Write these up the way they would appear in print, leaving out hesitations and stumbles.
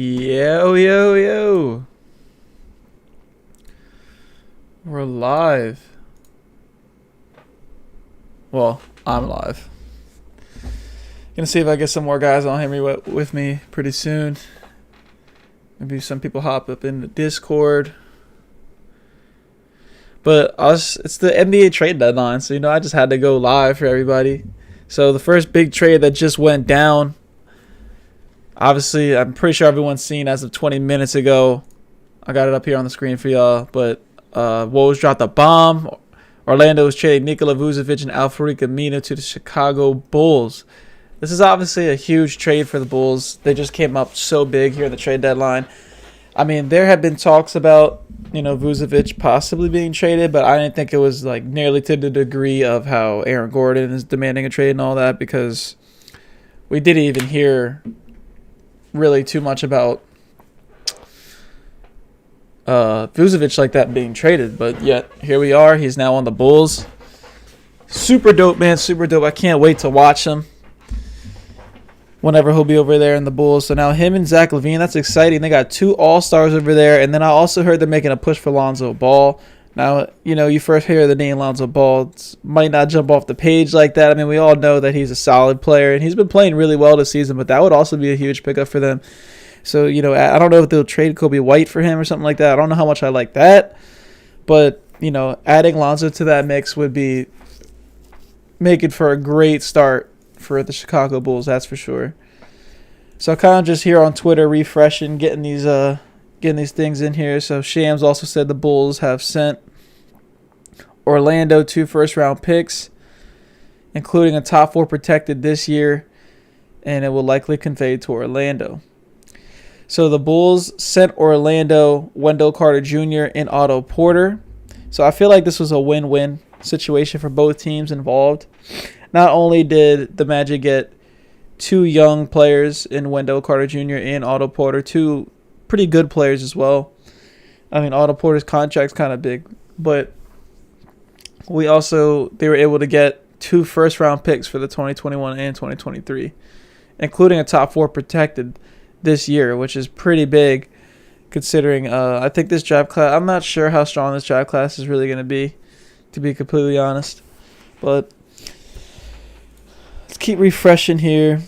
Yo, yo, yo. We're live. Well, I'm live. Gonna see if I get some more guys on here with me pretty soon. Maybe some people hop up in the Discord. But it's the NBA trade deadline, so I just had to go live for everybody. So the first big trade that just went down, obviously, I'm pretty sure everyone's seen as of 20 minutes ago. I got it up here on the screen for y'all. But Woj dropped a bomb. Orlando was trading Nikola Vucevic and Al-Farouq Aminu to the Chicago Bulls. This is obviously a huge trade for the Bulls. They just came up so big here at the trade deadline. I mean, there have been talks about, Vucevic possibly being traded, but I didn't think it was like nearly to the degree of how Aaron Gordon is demanding a trade and all that, because we didn't even hear really too much about Vucevic like that being traded. But yet, here we are. He's now on the Bulls. Super dope, man. Super dope. I can't wait to watch him whenever he'll be over there in the Bulls. So now him and Zach LaVine, that's exciting. They got two All-Stars over there. And then I also heard they're making a push for Lonzo Ball. Now, you first hear the name Lonzo Ball. It might not jump off the page like that. I mean, we all know that he's a solid player, and he's been playing really well this season, but that would also be a huge pickup for them. So, I don't know if they'll trade Kobe White for him or something like that. I don't know how much I like that. But, adding Lonzo to that mix would be making for a great start for the Chicago Bulls, that's for sure. So kind of just here on Twitter refreshing, getting these things in here. So Shams also said the Bulls have sent Orlando 2 first-round picks, including a top 4 protected this year, and it will likely convey to Orlando. So the Bulls sent Orlando Wendell Carter Jr. and Otto Porter. So I feel like this was a win-win situation for both teams involved. Not only did the Magic get 2 young players in Wendell Carter Jr. and Otto Porter, 2 pretty good players as well. I mean, Otto Porter's contract's kind of big, but they were able to get 2 first-round picks for the 2021 and 2023, including a top 4 protected this year, which is pretty big considering I think this draft class, I'm not sure how strong this draft class is really going to be completely honest. But let's keep refreshing here.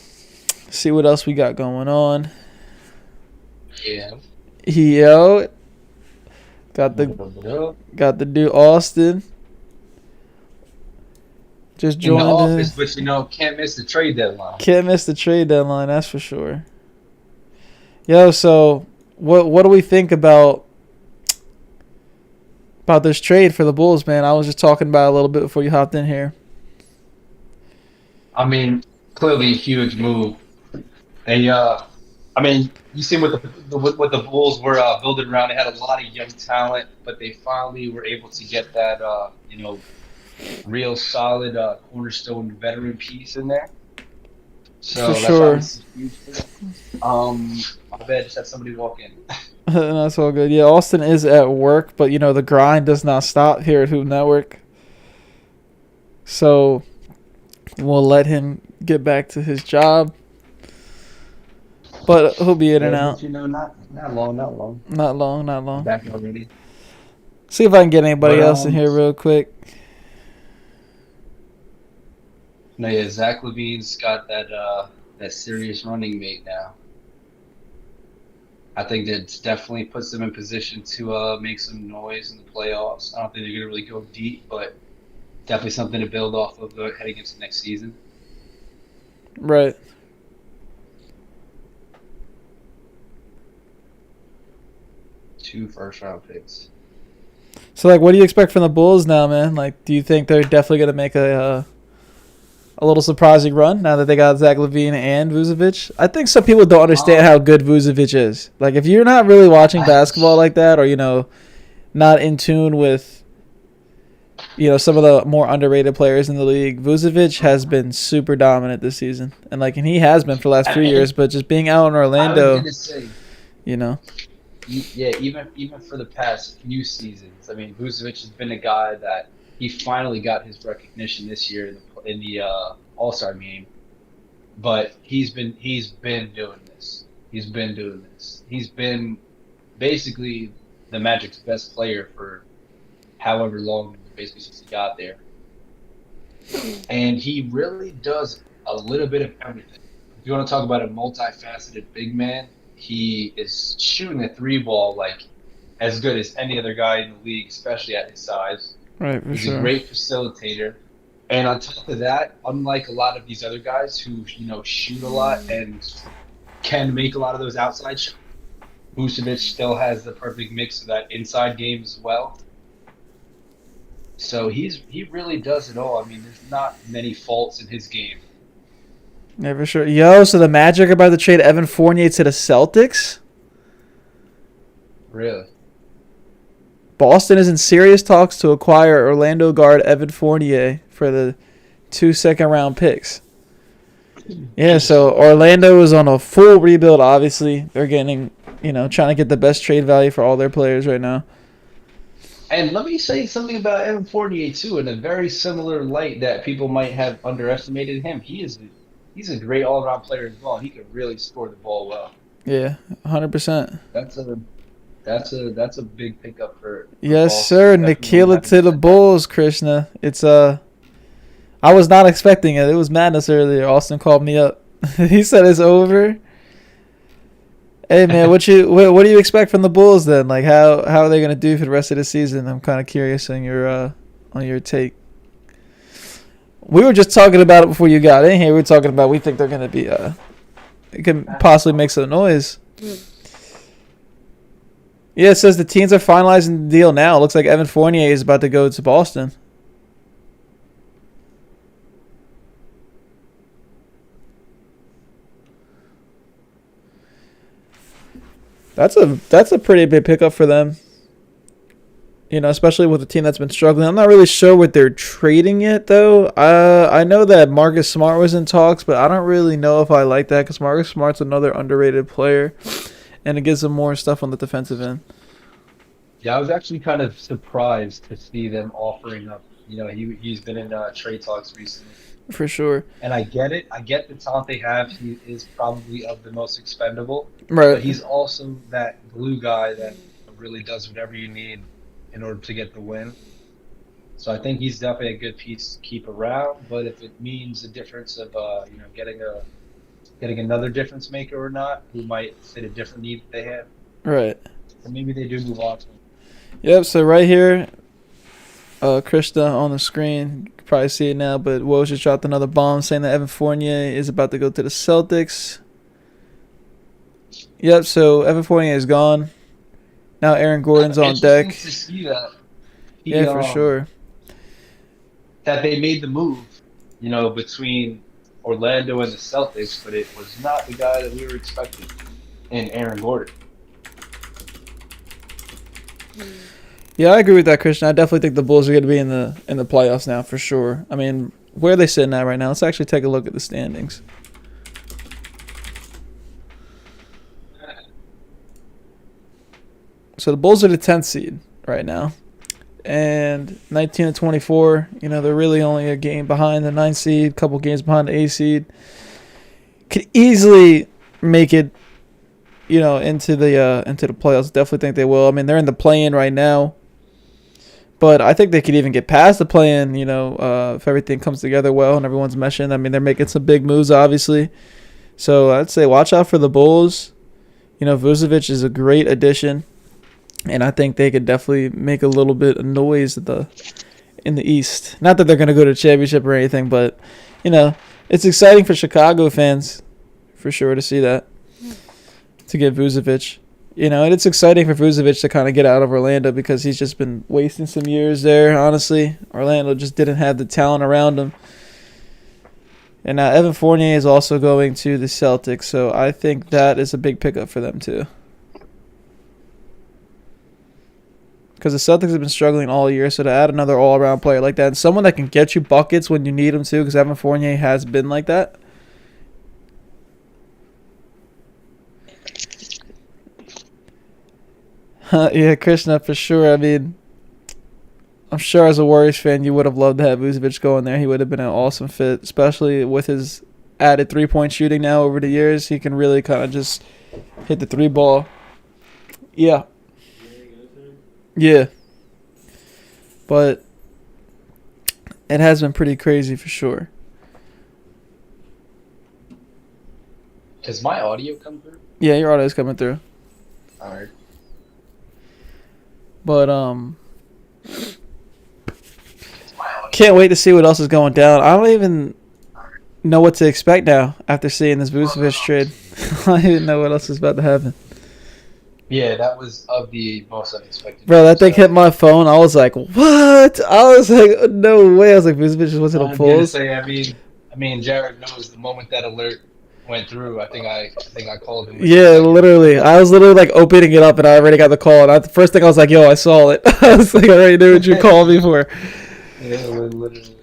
See what else we got going on. Yeah. Yo. Got the dude Austin. Just joined in the office, but can't miss the trade deadline. Can't miss the trade deadline, that's for sure. Yo, so what do we think about this trade for the Bulls, man? I was just talking about it a little bit before you hopped in here. I mean, clearly a huge move. You see what the Bulls were building around. They had a lot of young talent, but they finally were able to get that, real solid cornerstone veteran piece in there. So for sure. That's huge for them. My bad, just had somebody walk in. That's all good. Yeah, Austin is at work, but the grind does not stop here at Hoop Network. So we'll let him get back to his job. But he'll be in and out. Not long. Not long. Back already. See if I can get anybody else in here real quick. No, yeah, Zach LaVine's got that serious running mate now. I think that definitely puts them in position to make some noise in the playoffs. I don't think they're going to really go deep, but definitely something to build off of heading into next season. Right. Two first-round picks. So, what do you expect from the Bulls now, man? Do you think they're definitely going to make a little surprising run now that they got Zach LaVine and Vucevic? I think some people don't understand how good Vucevic is. If you're not really watching basketball like that, or not in tune with some of the more underrated players in the league, Vucevic has been super dominant this season, and he has been for the last few years. But just being out in Orlando, Yeah, even for the past few seasons, I mean, Vucevic has been a guy that he finally got his recognition this year in the All-Star game, but he's been doing this. he's been doing this. He's been basically the Magic's best player for however long, basically since he got there. And he really does a little bit of everything. If you want to talk about a multifaceted big man, he is shooting the three ball like as good as any other guy in the league, especially at his size. Right, for He's sure. a great facilitator. And on top of that, unlike a lot of these other guys who, shoot a lot and can make a lot of those outside shots, Vucevic still has the perfect mix of that inside game as well. So he really does it all. I mean, there's not many faults in his game. Yeah, for sure. Yo, so the Magic are about to trade Evan Fournier to the Celtics? Really. Boston is in serious talks to acquire Orlando guard Evan Fournier for the 2 second-round picks. Yeah, so Orlando is on a full rebuild, obviously. They're getting, trying to get the best trade value for all their players right now. And let me say something about Evan Fournier too, in a very similar light that people might have underestimated him. He's a great all-around player as well. He can really score the ball well. Yeah, 100%. That's a big pickup for Yes, Boston. sir. Definitely Nikila having to the that. Bulls, Krishna. It's I was not expecting it. It was madness earlier. Austin called me up. He said it's over. Hey man, what do you expect from the Bulls then? Like how are they gonna do for the rest of the season? I'm kind of curious on your take. We were just talking about it before you got in here. We were talking about we think they're gonna be it can possibly make some noise. Yeah, it says the teams are finalizing the deal now. It looks like Evan Fournier is about to go to Boston. That's a pretty big pickup for them. Especially with a team that's been struggling. I'm not really sure what they're trading yet, though. I know that Marcus Smart was in talks, but I don't really know if I like that because Marcus Smart's another underrated player, and it gives them more stuff on the defensive end. Yeah, I was actually kind of surprised to see them offering up. He's been in trade talks recently, For sure. and I get it. I get the talent they have. He is probably of the most expendable, Right. but he's also that glue guy that really does whatever you need in order to get the win. So I think he's definitely a good piece to keep around. But if it means the difference of getting another difference maker or not, who might fit a different need that they have, Right. then maybe they do move on to him. Yep, so right here, Krista on the screen. You can probably see it now, but Woj just dropped another bomb saying that Evan Fournier is about to go to the Celtics. Yep, so Evan Fournier is gone. Now Aaron Gordon's on Interesting deck. to see that. Yeah, for sure. That they made the move, between Orlando and the Celtics, but it was not the guy that we were expecting in Aaron Gordon. Yeah, I agree with that, Christian. I definitely think the Bulls are going to be in the playoffs now for sure. I mean, where are they sitting at right now? Let's actually take a look at the standings. So the Bulls are the 10th seed right now. And 19 and 24, they're really only a game behind the 9th seed, a couple games behind the 8th seed. Could easily make it, into the playoffs. Definitely think they will. I mean, they're in the play-in right now. But I think they could even get past the play-in, if everything comes together well and everyone's meshing. I mean, they're making some big moves, obviously. So I'd say watch out for the Bulls. Vucevic is a great addition. And I think they could definitely make a little bit of noise in the East. Not that they're going to go to the championship or anything, but, it's exciting for Chicago fans, for sure, to see that, to get Vucevic. And it's exciting for Vucevic to kind of get out of Orlando because he's just been wasting some years there, honestly. Orlando just didn't have the talent around him. And now Evan Fournier is also going to the Celtics, so I think that is a big pickup for them too. Because the Celtics have been struggling all year, so to add another all-around player like that, and someone that can get you buckets when you need them too, because Evan Fournier has been like that. Yeah, Krishna, for sure. I mean, I'm sure as a Warriors fan, you would have loved to have Vucevic go in there. He would have been an awesome fit, especially with his added three-point shooting now over the years. He can really kind of just hit the 3 ball. Yeah. Yeah. But it has been pretty crazy for sure. Does my audio come through? Yeah, your audio's coming through. All right. But can't wait to see what else is going down. I don't even know what to expect now after seeing this Vucevic trade. I don't even know what else is about to happen. Yeah, that was of the most unexpected. Bro, that thing hit my phone. I was like, what? I was like, no way. I was like, Vucevic just went to the I'm gonna Bulls. say, I mean, Jared knows the moment that alert went through. I think I called him. Yeah, literally. I was literally like opening it up, and I already got the call. And the first thing I was like, "Yo, I saw it." I was like, "I already knew what you called me for." Yeah, literally.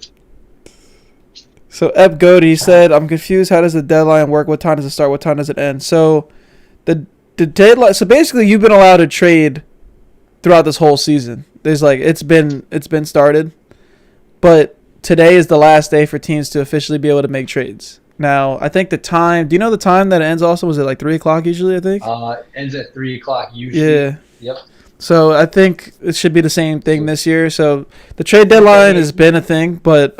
So Ep Goody said, "I'm confused. How does the deadline work? What time does it start? What time does it end?" So the deadline. So basically, you've been allowed to trade throughout this whole season. There's like it's been started, but today is the last day for teams to officially be able to make trades. Now, I think the time. Do you know the time that it ends? Also, was it like 3:00 usually? I think. Ends at 3:00 usually. Yeah. Yep. So I think it should be the same thing this year. So the trade deadline has been a thing, but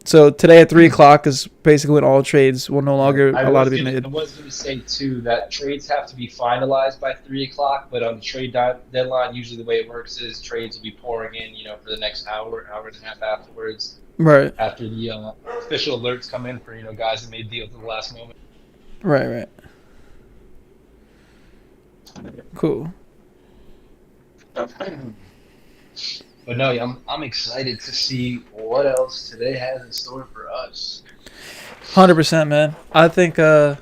so today at 3:00 is basically when all trades will no longer allow to be made. I was going to say too that trades have to be finalized by 3:00, but on the trade deadline, usually the way it works is trades will be pouring in, for the next hour and a half afterwards. Right. After the official alerts come in for guys that made deals at the last moment. Right. Cool. But no, I'm excited to see what else today has in store for us. 100%, man. I think yeah,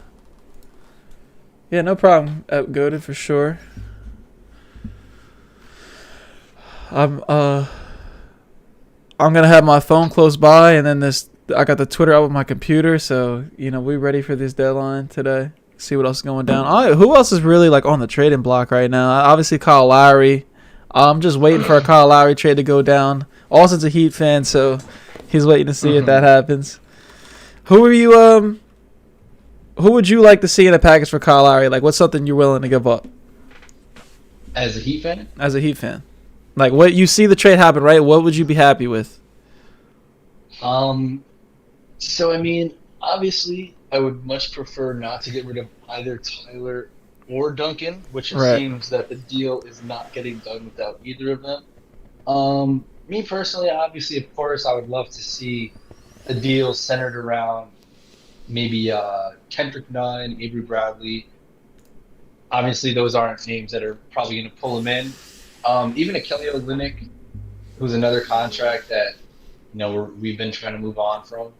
no problem. Goated for sure. I'm gonna have my phone close by, and then I got the Twitter out with my computer, so we ready for this deadline today. See what else is going down. Who else is really like on the trading block right now? Obviously Kyle Lowry. I'm just waiting for a Kyle Lowry trade to go down. Austin's a Heat fan, so he's waiting to see if that happens. Who would you like to see in a package for Kyle Lowry? Like, what's something you're willing to give up? As a Heat fan? As a Heat fan. Like, what you see the trade happen, right? What would you be happy with? So, I mean, obviously, I would much prefer not to get rid of either Tyler or Duncan, which it seems that the deal is not getting done without either of them. Me personally, obviously, of course, I would love to see a deal centered around maybe Kendrick Nunn, Avery Bradley. Obviously, those aren't names that are probably going to pull him in. Even a Kelly Olynyk, who's another contract that we've been trying to move on from.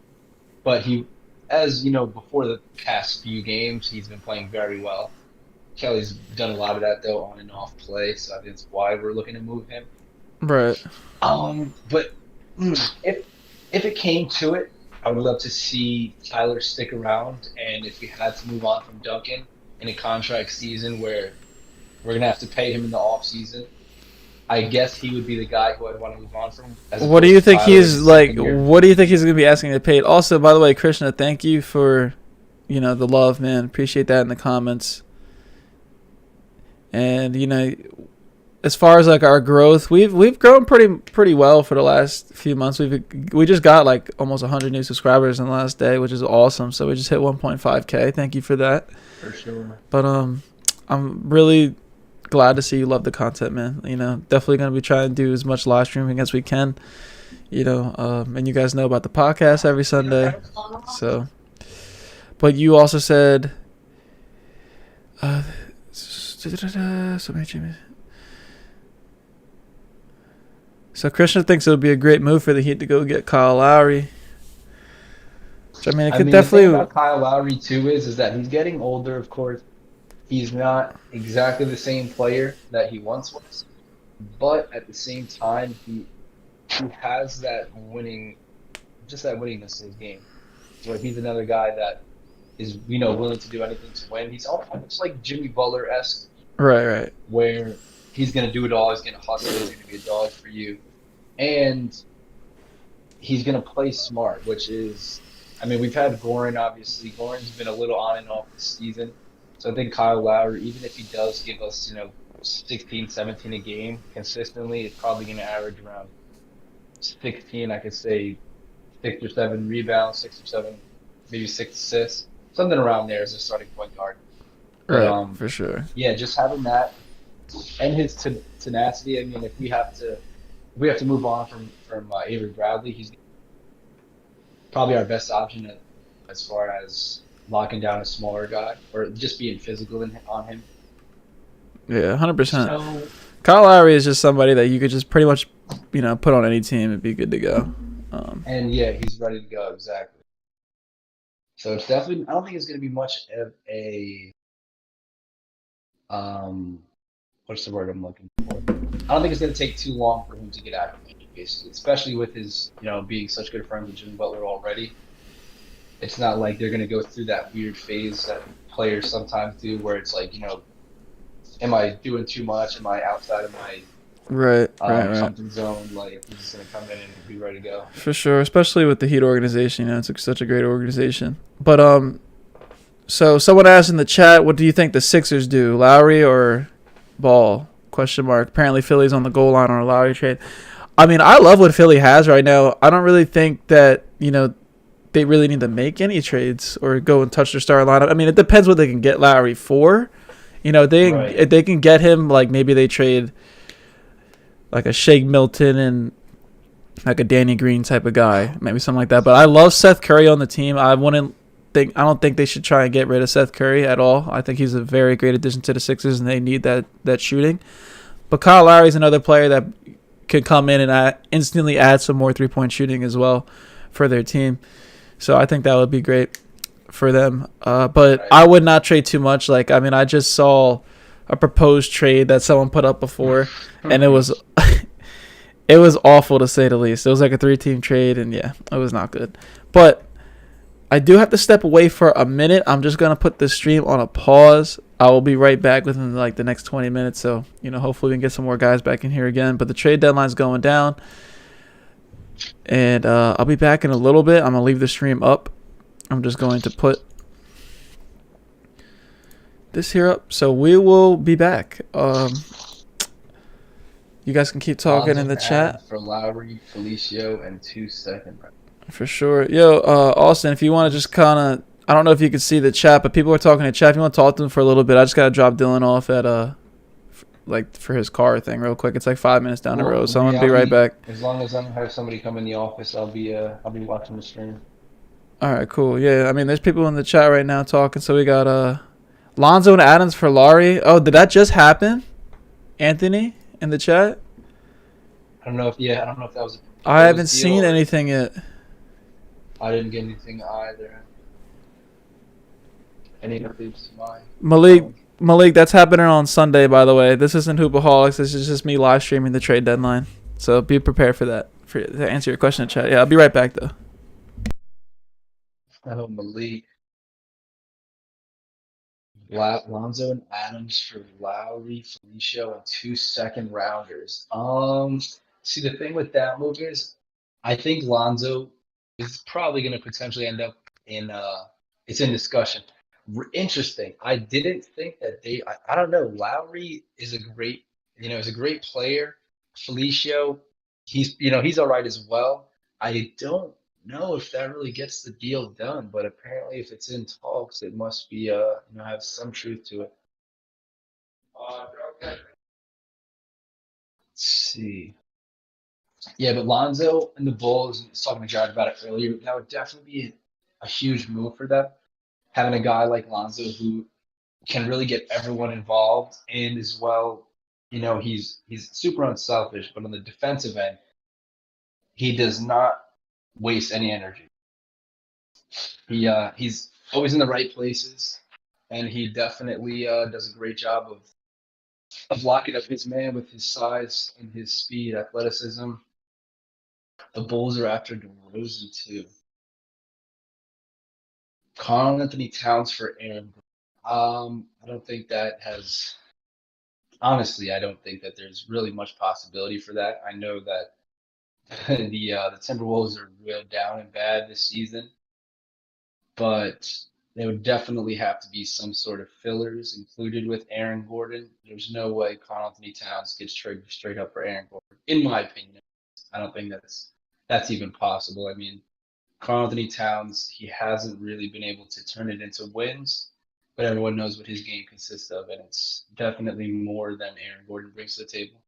But he, as before the past few games, he's been playing very well. Kelly's done a lot of that though, on and off play, so I think that's why we're looking to move him. Right. But if it came to it, I would love to see Tyler stick around, and if we had to move on from Duncan in a contract season where we're gonna have to pay him in the off season, I guess he would be the guy who I'd want to move on from. What do you think he's like? What do you think he's gonna be asking to pay? Also, by the way, Krishna, thank you for the love, man. Appreciate that in the comments. And as far as like our growth, we've grown pretty well for the last few months. We just got like almost 100 new subscribers in the last day, which is awesome. So we just hit 1.5K. Thank you for that. For sure. But I'm really glad to see you love the content, man. Definitely gonna be trying to do as much live streaming as we can. And you guys know about the podcast every Sunday. So, but you also said, so Christian thinks it would be a great move for the Heat to go get Kyle Lowry. Which, it could definitely. The thing about Kyle Lowry too is that he's getting older. Of course, he's not exactly the same player that he once was, but at the same time, he has that winningness in his game. So he's another guy that is willing to do anything to win. He's almost like Jimmy Butler-esque. Right. Where he's going to do it all. He's going to hustle. He's going to be a dog for you. And he's going to play smart, which is, we've had Goran, obviously. Goran's been a little on and off this season. So I think Kyle Lowry, even if he does give us, 16, 17 a game consistently, it's probably going to average around 16. I could say 6 or 7 rebounds, 6 or 7, maybe 6 assists, something around there as a starting point guard. But Right, for sure. yeah, just having that and his tenacity. I mean, if we have to move on from Avery Bradley, he's probably our best option as far as locking down a smaller guy or just being physical on him. Yeah, 100%. So Kyle Lowry is just somebody that you could just pretty much, put on any team and be good to go. and yeah, he's ready to go exactly. So it's definitely. I don't think it's going to be much of a um. What's the word I'm looking for? I don't think it's going to take too long for him to get acclimated, basically, especially with his, being such good friends with Jimmy Butler already. It's not like they're going to go through that weird phase that players sometimes do, where it's like, am I doing too much? Am I outside of my Right, right, right. comfort zone? Like he's just going to come in and be ready to go. For sure, especially with the Heat organization. It's such a great organization. But so someone asked in the chat, what do you think the Sixers do, Lowry or Ball? Question mark. Apparently, Philly's on the goal line on a Lowry trade. I mean, I love what Philly has right now. I don't really think that they really need to make any trades or go and touch their star lineup. I mean, it depends what they can get Lowry for. Right. If they can get him, like maybe they trade like a Shake Milton and like a Danny Green type of guy, maybe something like that. But I love Seth Curry on the team. I don't think they should try and get rid of Seth Curry at all. I think he's a very great addition to the Sixers, and they need that shooting. But Kyle Lowry is another player that could come in and instantly add some more 3-point shooting as well for their team. So I think that would be great for them. But Right. I would not trade too much. I just saw a proposed trade that someone put up before, and it was it was awful to say the least. It was like a 3-team trade, and yeah, it was not good. But I do have to step away for a minute. I'm just gonna put this stream on a pause. I will be right back within like the next 20 minutes. So hopefully we can get some more guys back in here again. But the trade deadline's going down, and I'll be back in a little bit. I'm gonna leave the stream up. I'm just going to put this here up. So we will be back. You guys can keep talking Lonzo in the and chat. Adams for Lowry, Felicio, and 2 second. For sure. Yo, Austin, if you want to just kind of, I don't know if you can see the chat, but people are talking in chat. If you want to talk to them for a little bit, I just got to drop Dylan off at, for his car thing real quick. It's like 5 minutes down the road, so I'm going to be right back. As long as I don't have somebody come in the office, I'll be watching the stream. All right, cool. Yeah, I mean, there's people in the chat right now talking. So we got Lonzo and Adams for Laurie. Oh, did that just happen? Anthony in the chat? I don't know if that was a I haven't proposed deal seen or- anything yet. I didn't get anything either. Any updates to my Malik, that's happening on Sunday, by the way. This isn't Hoopaholics. This is just me live streaming the trade deadline. So be prepared for that, to answer your question in chat. Yeah, I'll be right back, though. Malik. Lonzo and Adams for Lowry, Felicio, and 2 second rounders. See, the thing with that move is, I think Lonzo is probably going to potentially end up in. It's in discussion. Interesting. I didn't think that they. I don't know. Lowry is a great, is a great player. Felicio, he's all right as well. I don't know if that really gets the deal done, but apparently, if it's in talks, it must be have some truth to it. Let's see. Yeah, but Lonzo and the Bulls, I was talking to Jared about it earlier. That would definitely be a huge move for them. Having a guy like Lonzo who can really get everyone involved and as well, he's super unselfish, but on the defensive end, he does not waste any energy. He's always in the right places, and he definitely does a great job of locking up his man with his size and his speed, athleticism. The Bulls are after DeRozan too. Karl Anthony Towns for Aaron. I don't think that has. Honestly, I don't think that there's really much possibility for that. I know that the Timberwolves are real down and bad this season, but there would definitely have to be some sort of fillers included with Aaron Gordon. There's no way Karl Anthony Towns gets traded straight up for Aaron Gordon, in my opinion. I don't think that's even possible. I mean, Karl Anthony Towns, he hasn't really been able to turn it into wins, but everyone knows what his game consists of, and it's definitely more than Aaron Gordon brings to the table.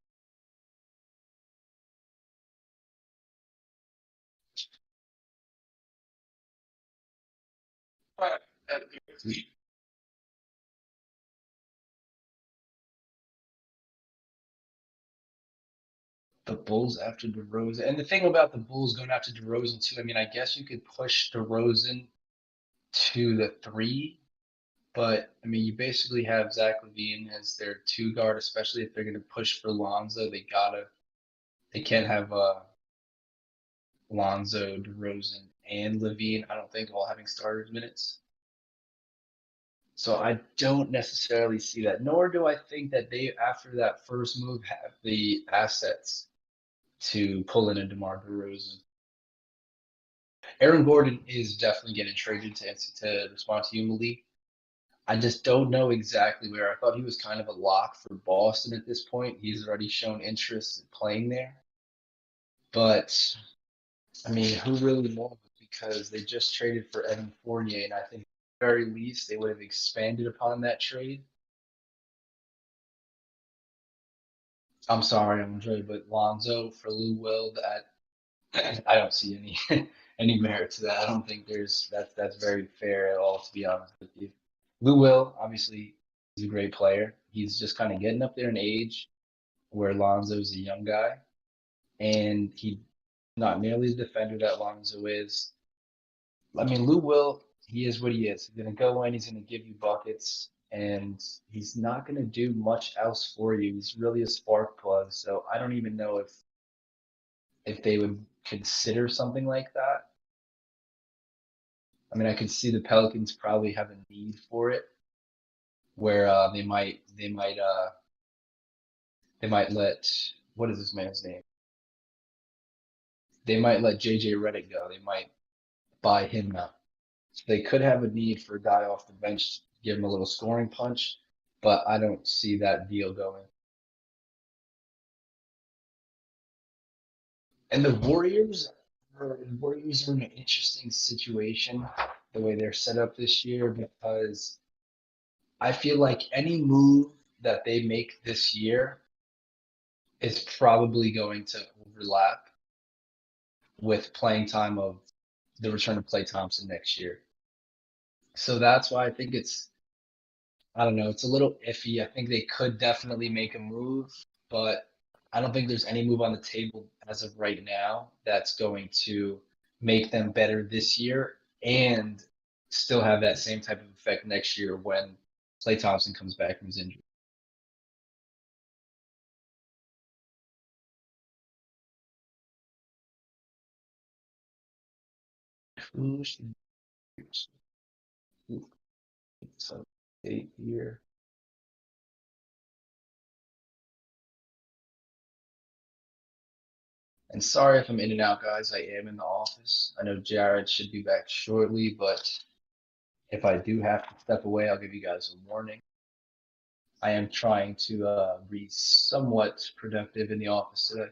The Bulls after DeRozan. And the thing about the Bulls going after DeRozan too, I mean, I guess you could push DeRozan to the three, but I mean, you basically have Zach LaVine as their two guard, especially if they're going to push for Lonzo. They can't have Lonzo, DeRozan, and LaVine. I don't think all having starters minutes. So I don't necessarily see that, nor do I think that they, after that first move, have the assets to pull in a DeMar DeRozan. Aaron Gordon is definitely getting traded to respond to you, Malik. I just don't know exactly where. I thought he was kind of a lock for Boston at this point. He's already shown interest in playing there. But, I mean, who really knows? Because they just traded for Evan Fournier, and I think at the very least they would have expanded upon that trade. I'm sorry, Andre, but Lonzo for Lou Will, that I don't see any any merit to that. I don't think that's very fair at all, to be honest with you. Lou Will, obviously, he's a great player. He's just kind of getting up there in age where Lonzo's a young guy, and he's not nearly the defender that Lonzo is. I mean, Lou Will, he is what he is. He's going to go in, he's going to give you buckets, and he's not going to do much else for you. He's really a spark plug. So I don't even know if they would consider something like that. I mean, I could see the Pelicans probably have a need for it, where they might let, what is this man's name? They might let JJ Redick go. They might buy him out. So they could have a need for a guy off the bench, give him a little scoring punch, but I don't see that deal going. And the Warriors are in an interesting situation the way they're set up this year because I feel like any move that they make this year is probably going to overlap with playing time of the return of Klay Thompson next year. So that's why I think I don't know, it's a little iffy. I think they could definitely make a move, but I don't think there's any move on the table as of right now that's going to make them better this year and still have that same type of effect next year when Klay Thompson comes back from his injury. So 8 year. And sorry if I'm in and out, guys. I am in the office. I know Jared should be back shortly, but if I do have to step away, I'll give you guys a warning. I am trying to be somewhat productive in the office today.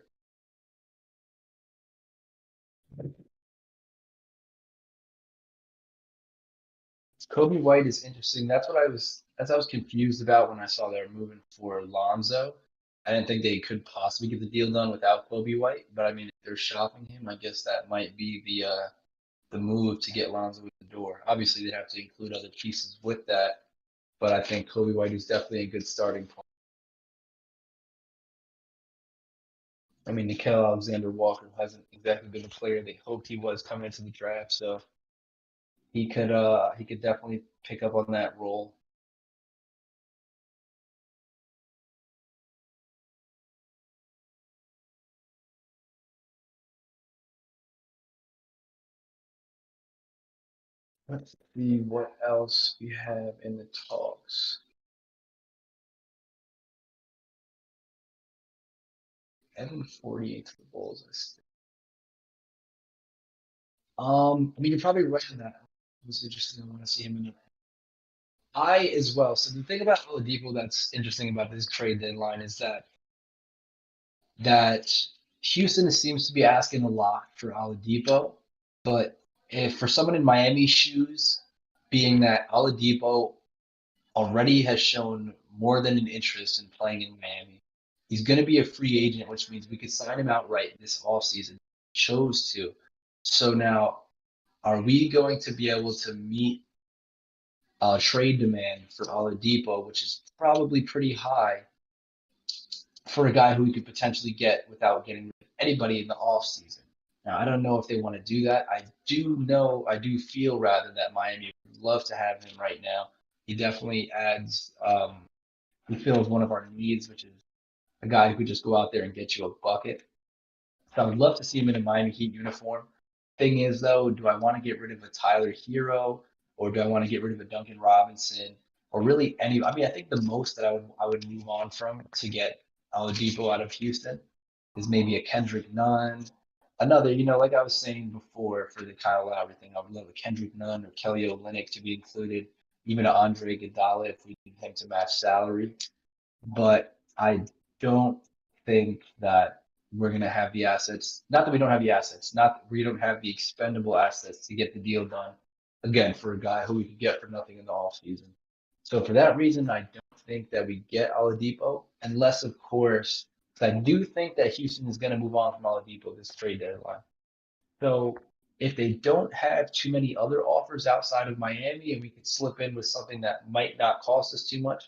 Kobe White is interesting. That's what I was confused about when I saw they were moving for Lonzo. I didn't think they could possibly get the deal done without Kobe White, but I mean, if they're shopping him, I guess that might be the move to get Lonzo in the door. Obviously, they'd have to include other pieces with that, but I think Kobe White is definitely a good starting point. I mean, Nickeil Alexander Walker hasn't exactly been the player they hoped he was coming into the draft, so he could definitely pick up on that role. Let's see what else we have in the talks. Evan 48 to the Bulls. I mean, you're probably right on that. It was interesting. I want to see him in I as well. So the thing about Oladipo that's interesting about this trade deadline is that Houston seems to be asking a lot for Oladipo, but if for someone in Miami's shoes, being that Oladipo already has shown more than an interest in playing in Miami, he's going to be a free agent, which means we could sign him outright this offseason. He chose to. So now, are we going to be able to meet trade demand for Oladipo, which is probably pretty high for a guy who we could potentially get without getting rid of anybody in the offseason? Now, I don't know if they want to do that. I do feel rather that Miami would love to have him right now. He definitely adds, he fills one of our needs, which is a guy who could just go out there and get you a bucket. So I would love to see him in a Miami Heat uniform. Thing is, though, do I want to get rid of a Tyler Hero, or do I want to get rid of a Duncan Robinson, or really any? I mean, I think the most that I would move on from to get Oladipo out of Houston is maybe a Kendrick Nunn. Another, like I was saying before for the Kyle Lowry thing, I would love a Kendrick Nunn or Kelly Olynyk to be included, even a Andre Iguodala if we need him to match salary. But I don't think that we're going to have the assets. Not that we don't have the assets, not that we don't have the expendable assets to get the deal done. Again, for a guy who we could get for nothing in the offseason. So for that reason, I don't think that we get Oladipo, unless, of course, because I do think that Houston is going to move on from Oladipo this trade deadline. So if they don't have too many other offers outside of Miami, and we could slip in with something that might not cost us too much,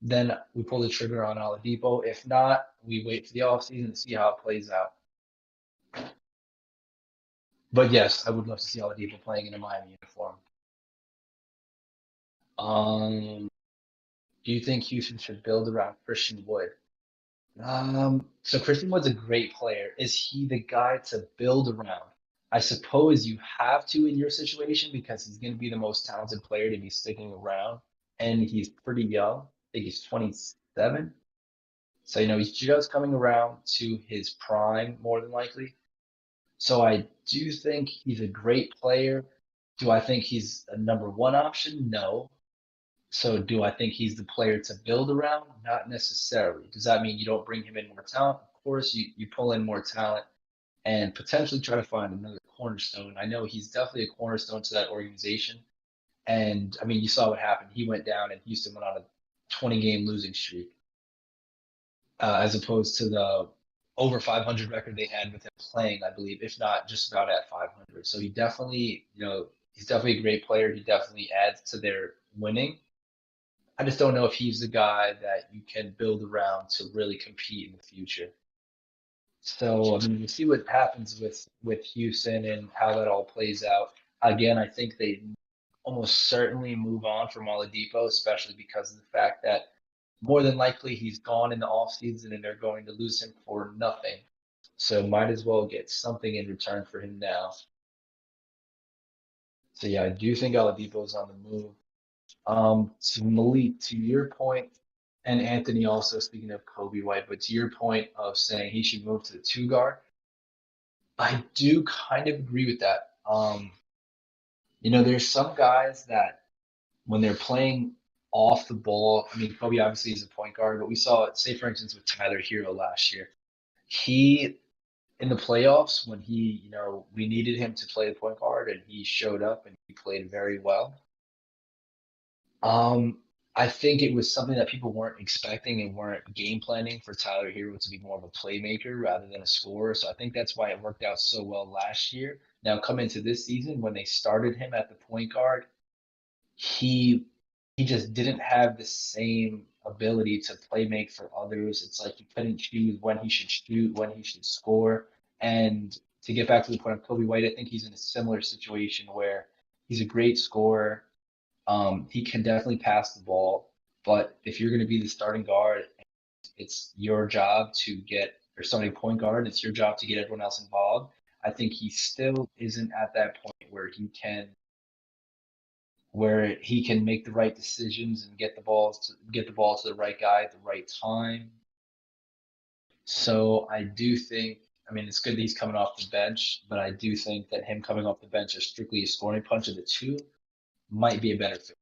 then we pull the trigger on Oladipo. If not, we wait for the offseason to see how it plays out. But yes, I would love to see Oladipo playing in a Miami uniform. Um, do you think Houston should build around Christian Wood? So Christian Wood's a great player. Is he the guy to build around? I suppose you have to in your situation because he's going to be the most talented player to be sticking around, and he's pretty young. I think he's 27. So, he's just coming around to his prime more than likely. So I do think he's a great player. Do I think he's a number one option? No. So do I think he's the player to build around? Not necessarily. Does that mean you don't bring him in more talent? Of course, you pull in more talent and potentially try to find another cornerstone. I know he's definitely a cornerstone to that organization. And I mean, you saw what happened. He went down and Houston went on a 20-game losing streak, as opposed to the over 500 record they had with him playing, I believe, if not just about at 500. So he definitely, he's definitely a great player. He definitely adds to their winning. I just don't know if he's the guy that you can build around to really compete in the future. So I mean, we'll see what happens with Houston and how that all plays out. Again, I think they almost certainly move on from Oladipo, especially because of the fact that more than likely he's gone in the offseason and they're going to lose him for nothing. So might as well get something in return for him now. So yeah, I do think Oladipo is on the move. To Malik, to your point, and Anthony also speaking of Kobe White, but to your point of saying he should move to the two guard, I do kind of agree with that. There's some guys that when they're playing off the ball, I mean, Kobe obviously is a point guard, but we saw it, say for instance, with Tyler Hero last year. He in the playoffs when we needed him to play the point guard and he showed up and he played very well. Um, I think it was something that people weren't expecting and weren't game planning for Tyler Hero to be more of a playmaker rather than a scorer. So I think that's why it worked out so well last year. Now, come into this season when they started him at the point guard, he he just didn't have the same ability to play make for others. It's like he couldn't choose when he should shoot, when he should score. And to get back to the point of Kobe White, I think he's in a similar situation where he's a great scorer. He can definitely pass the ball, but if you're going to be the starting guard, it's your job to get or starting point guard. It's your job to get everyone else involved. I think he still isn't at that point where he can make the right decisions and get the ball to the right guy at the right time. So I do think, I mean, it's good that he's coming off the bench, but I do think that him coming off the bench as strictly a scoring punch of the two might be a better fit.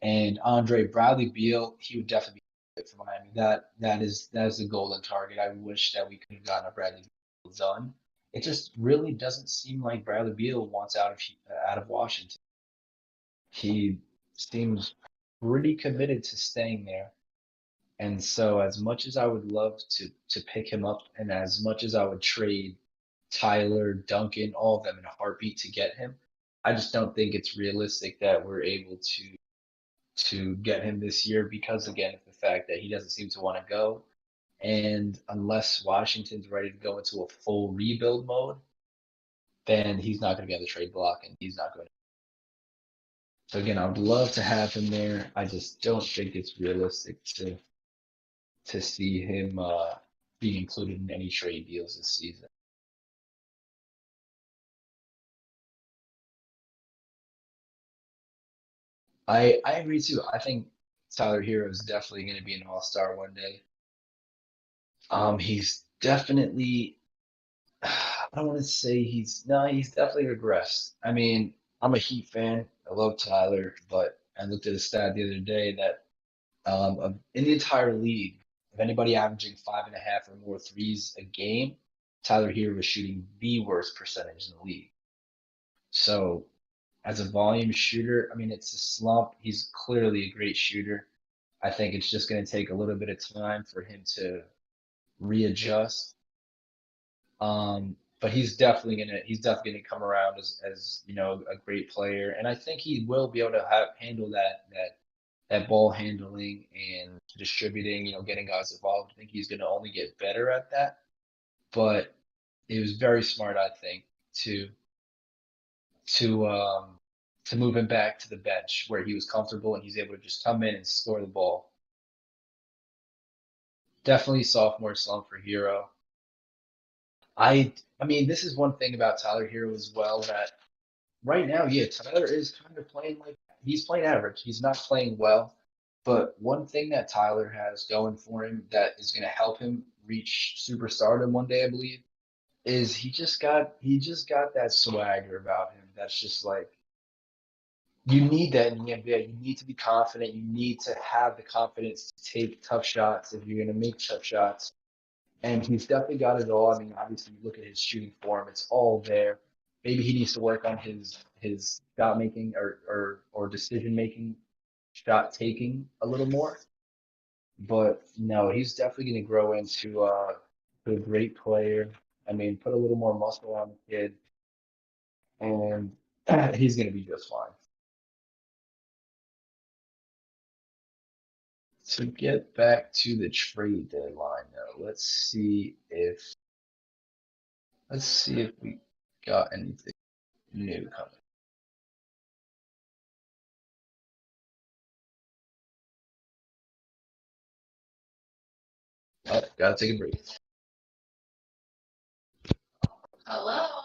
And Andre Bradley Beal, he would definitely be fit for Miami. That is the golden target. I wish that we could have gotten a Bradley Beal done. It just really doesn't seem like Bradley Beal wants out of Washington. He seems pretty committed to staying there. And so as much as I would love to pick him up and as much as I would trade Tyler, Duncan, all of them in a heartbeat to get him, I just don't think it's realistic that we're able to get him this year because again of the fact that he doesn't seem to want to go. And unless Washington's ready to go into a full rebuild mode, then he's not going to be on the trade block and he's not going to. So again, I would love to have him there. I just don't think it's realistic to see him being included in any trade deals this season. I agree too. I think Tyler Hero is definitely going to be an all-star one day. He's definitely I don't want to say he's no, he's definitely regressed. I mean, I'm a Heat fan. I love Tyler, but I looked at a stat the other day that in the entire league, if anybody averaging 5.5 or more threes a game, Tyler Hero was shooting the worst percentage in the league. So as a volume shooter, I mean, it's a slump. He's clearly a great shooter. I think it's just going to take a little bit of time for him to readjust. But he's definitely gonna come around as a great player, and I think he will be able to handle that ball handling and distributing, getting guys involved. I think he's gonna only get better at that. But it was very smart, I think, to to um, to move him back to the bench where he was comfortable and he's able to just come in and score the ball. Definitely sophomore slump for Hero. I mean, this is one thing about Tyler Hero as well that right now, yeah, Tyler is kind of playing like he's playing average. He's not playing well. But one thing that Tyler has going for him that is going to help him reach superstardom one day, I believe, is he just got that swagger about him. That's just like you need that in the NBA. You need to be confident. You need to have the confidence to take tough shots if you're going to make tough shots. And he's definitely got it all. I mean, obviously, you look at his shooting form; it's all there. Maybe he needs to work on his shot making or decision making, shot taking a little more. But no, he's definitely going to grow to a great player. I mean, put a little more muscle on the kid, and he's going to be just fine. To get back to the trade deadline, though, let's see if we got anything new coming. Oh, gotta take a break. Hello.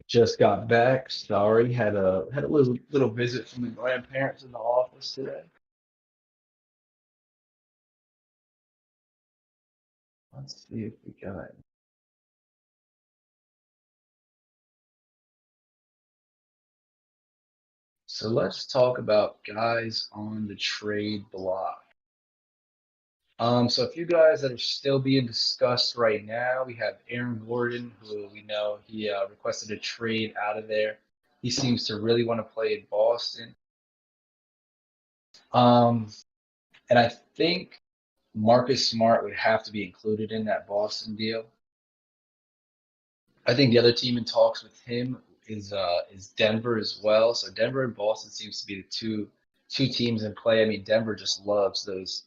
Just got back. Sorry, had a little visit from the grandparents in the office today. Let's see if we got it. So let's talk about guys on the trade block. So a few guys that are still being discussed right now, we have Aaron Gordon, who we know he requested a trade out of there. He seems to really want to play in Boston. Um, and I think Marcus Smart would have to be included in that Boston deal. I think the other team in talks with him is Denver as well. So Denver and Boston seems to be the two teams in play. I mean, Denver just loves those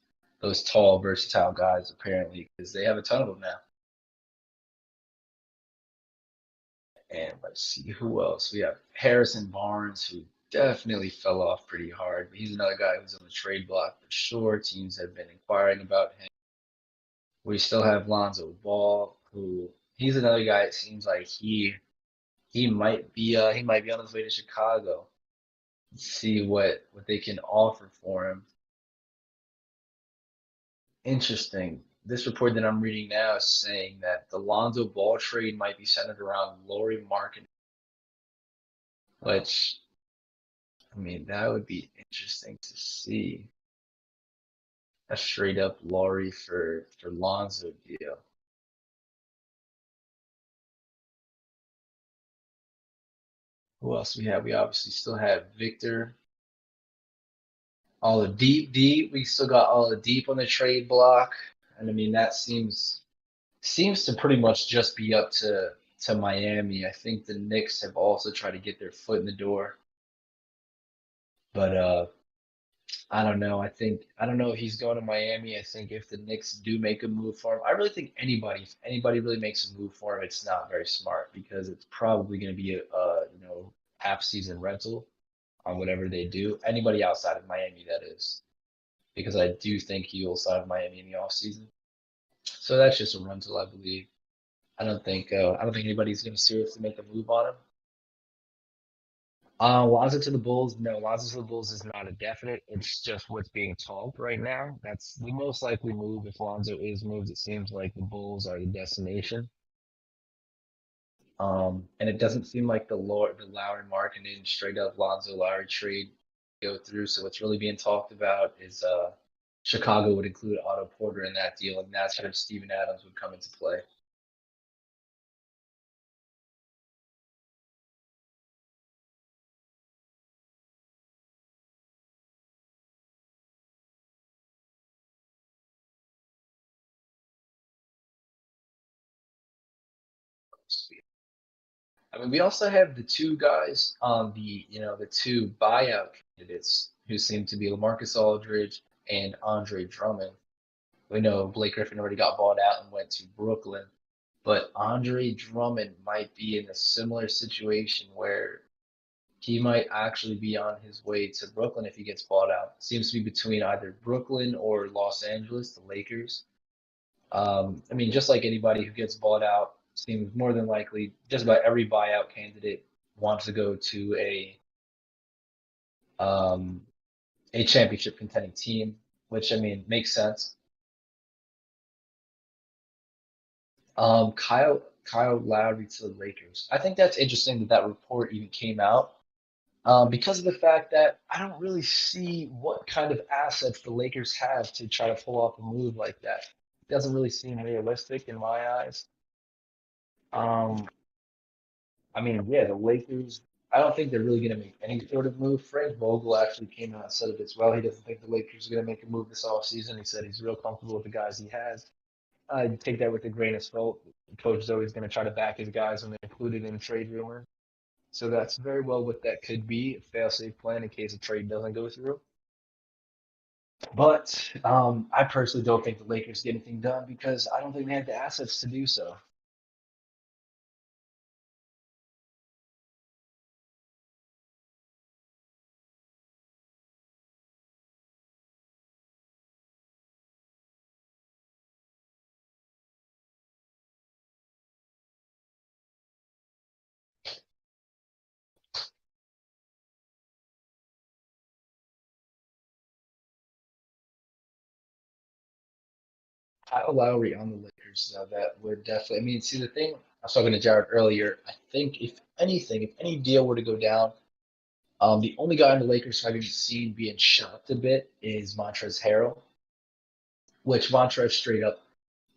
tall, versatile guys apparently because they have a ton of them now. And let's see who else. We have Harrison Barnes, who definitely fell off pretty hard. But he's another guy who's on the trade block for sure. Teams have been inquiring about him. We still have Lonzo Ball, who he's another guy. It seems like he might be on his way to Chicago. See what they can offer for him. Interesting. This report that I'm reading now is saying that the Lonzo Ball trade might be centered around Lauri Markkanen, which I mean that would be interesting to see. A straight up Laurie for Lonzo deal. Who else we have? We obviously still have Victor. All the deep. We still got all the deep on the trade block. And I mean that seems to pretty much just be up to Miami. I think the Knicks have also tried to get their foot in the door. But I don't know. I don't know if he's going to Miami. I think if the Knicks do make a move for him, I really think if anybody really makes a move for him, it's not very smart because it's probably going to be a half season rental on whatever they do. Anybody outside of Miami, that is, because I do think he will sign with Miami in the offseason. So that's just a rental, I believe. I don't think anybody's going to seriously make a move on him. Lonzo to the Bulls. No, Lonzo to the Bulls is not a definite. It's just what's being talked right now. That's the most likely move if Lonzo is moved. It seems like the Bulls are the destination. And it doesn't seem like the Lowry Markkanen straight up Lonzo Lowry trade go through. So what's really being talked about is Chicago would include Otto Porter in that deal, and that's where Steven Adams would come into play. I mean, we also have the two guys on the two buyout candidates who seem to be LaMarcus Aldridge and Andre Drummond. We know Blake Griffin already got bought out and went to Brooklyn, but Andre Drummond might be in a similar situation where he might actually be on his way to Brooklyn if he gets bought out. Seems to be between either Brooklyn or Los Angeles, the Lakers. I mean, just like anybody who gets bought out, seems more than likely just about every buyout candidate wants to go to um, a championship contending team, which I mean makes sense. Kyle Lowry to the Lakers. I think that's interesting that that report even came out because of the fact that I don't really see what kind of assets the Lakers have to try to pull off a move like that. It doesn't really seem realistic in my eyes. Um, I mean, yeah, the Lakers. I don't think they're really going to make any sort of move. Frank Vogel actually came out and said it as well. He doesn't think the Lakers are going to make a move this offseason. He said he's real comfortable with the guys he has. I take that with a grain of salt. The coach is always going to try to back his guys when they're included in trade rumors. So that's very well what that could be, a fail-safe plan in case a trade doesn't go through. But I personally don't think the Lakers get anything done because I don't think they have the assets to do so. Kyle Lowry on the Lakers, that would definitely. I mean, see the thing. I was talking to Jared earlier. I think if anything, if any deal were to go down, the only guy on the Lakers who I've even seen being shocked a bit is Montrezl Harrell. which Montrez straight up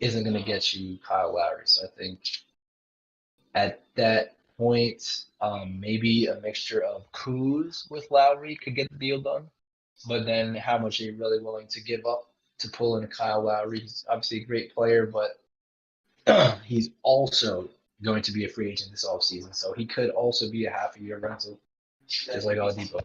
isn't going to get you Kyle Lowry. So I think at that point, maybe a mixture of Kuz with Lowry could get the deal done. But then how much are you really willing to give up to pull in a Kyle Lowry? He's obviously a great player, but he's also going to be a free agent this offseason. So he could also be a half a year rental, just like Oladipo.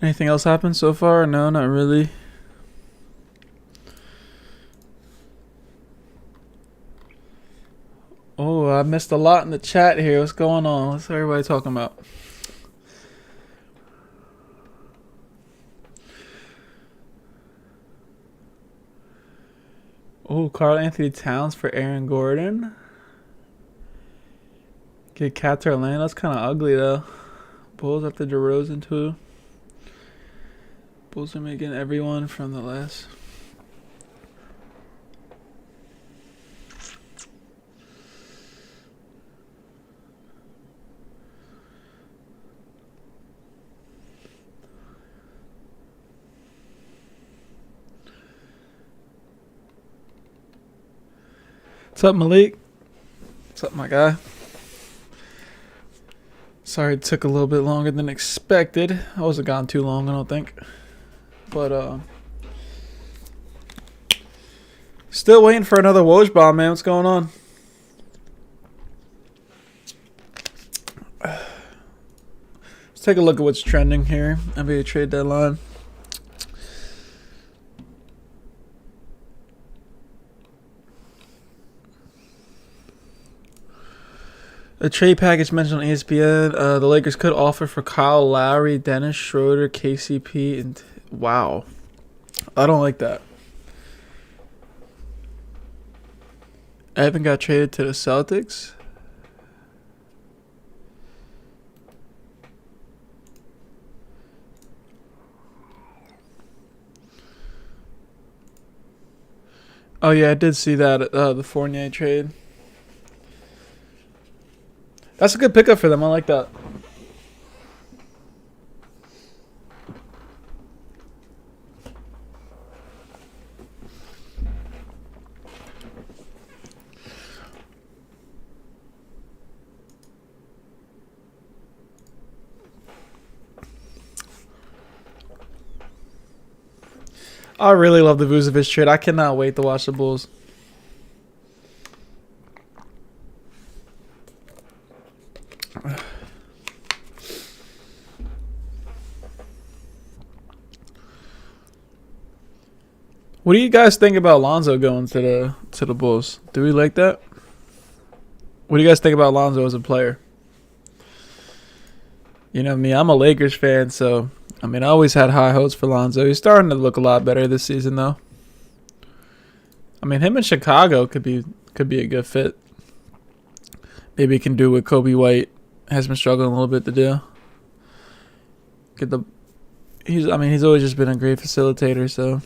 Anything else happened so far? No, not really. Oh, I missed a lot in the chat here. What's going on? What's everybody talking about? Oh, Karl Anthony Towns for Aaron Gordon. Get Cat to Orlando. That's kind of ugly, though. Bulls after DeRozan, too. Bulls are making everyone from the last. What's up, Malik? What's up, my guy? Sorry it took a little bit longer than expected. I wasn't gone too long, I don't think. But, still waiting for another Woj bomb, man. What's going on? Let's take a look at what's trending here. NBA trade deadline. A trade package mentioned on ESPN. The Lakers could offer for Kyle Lowry, Dennis Schroeder, KCP, and wow, I don't like that. Evan got traded to the Celtics. Oh yeah, I did see that the Fournier trade. That's a good pickup for them. I like that. I really love the Vucevic trade. I cannot wait to watch the Bulls. What do you guys think about Lonzo going to the Bulls? Do we like that? What do you guys think about Lonzo as a player? You know me, I'm a Lakers fan, so I mean I always had high hopes for Lonzo. He's starting to look a lot better this season, though. I mean, him in Chicago could be a good fit. Maybe he can do what Kobe White has been struggling a little bit to do. He's always just been a great facilitator, so.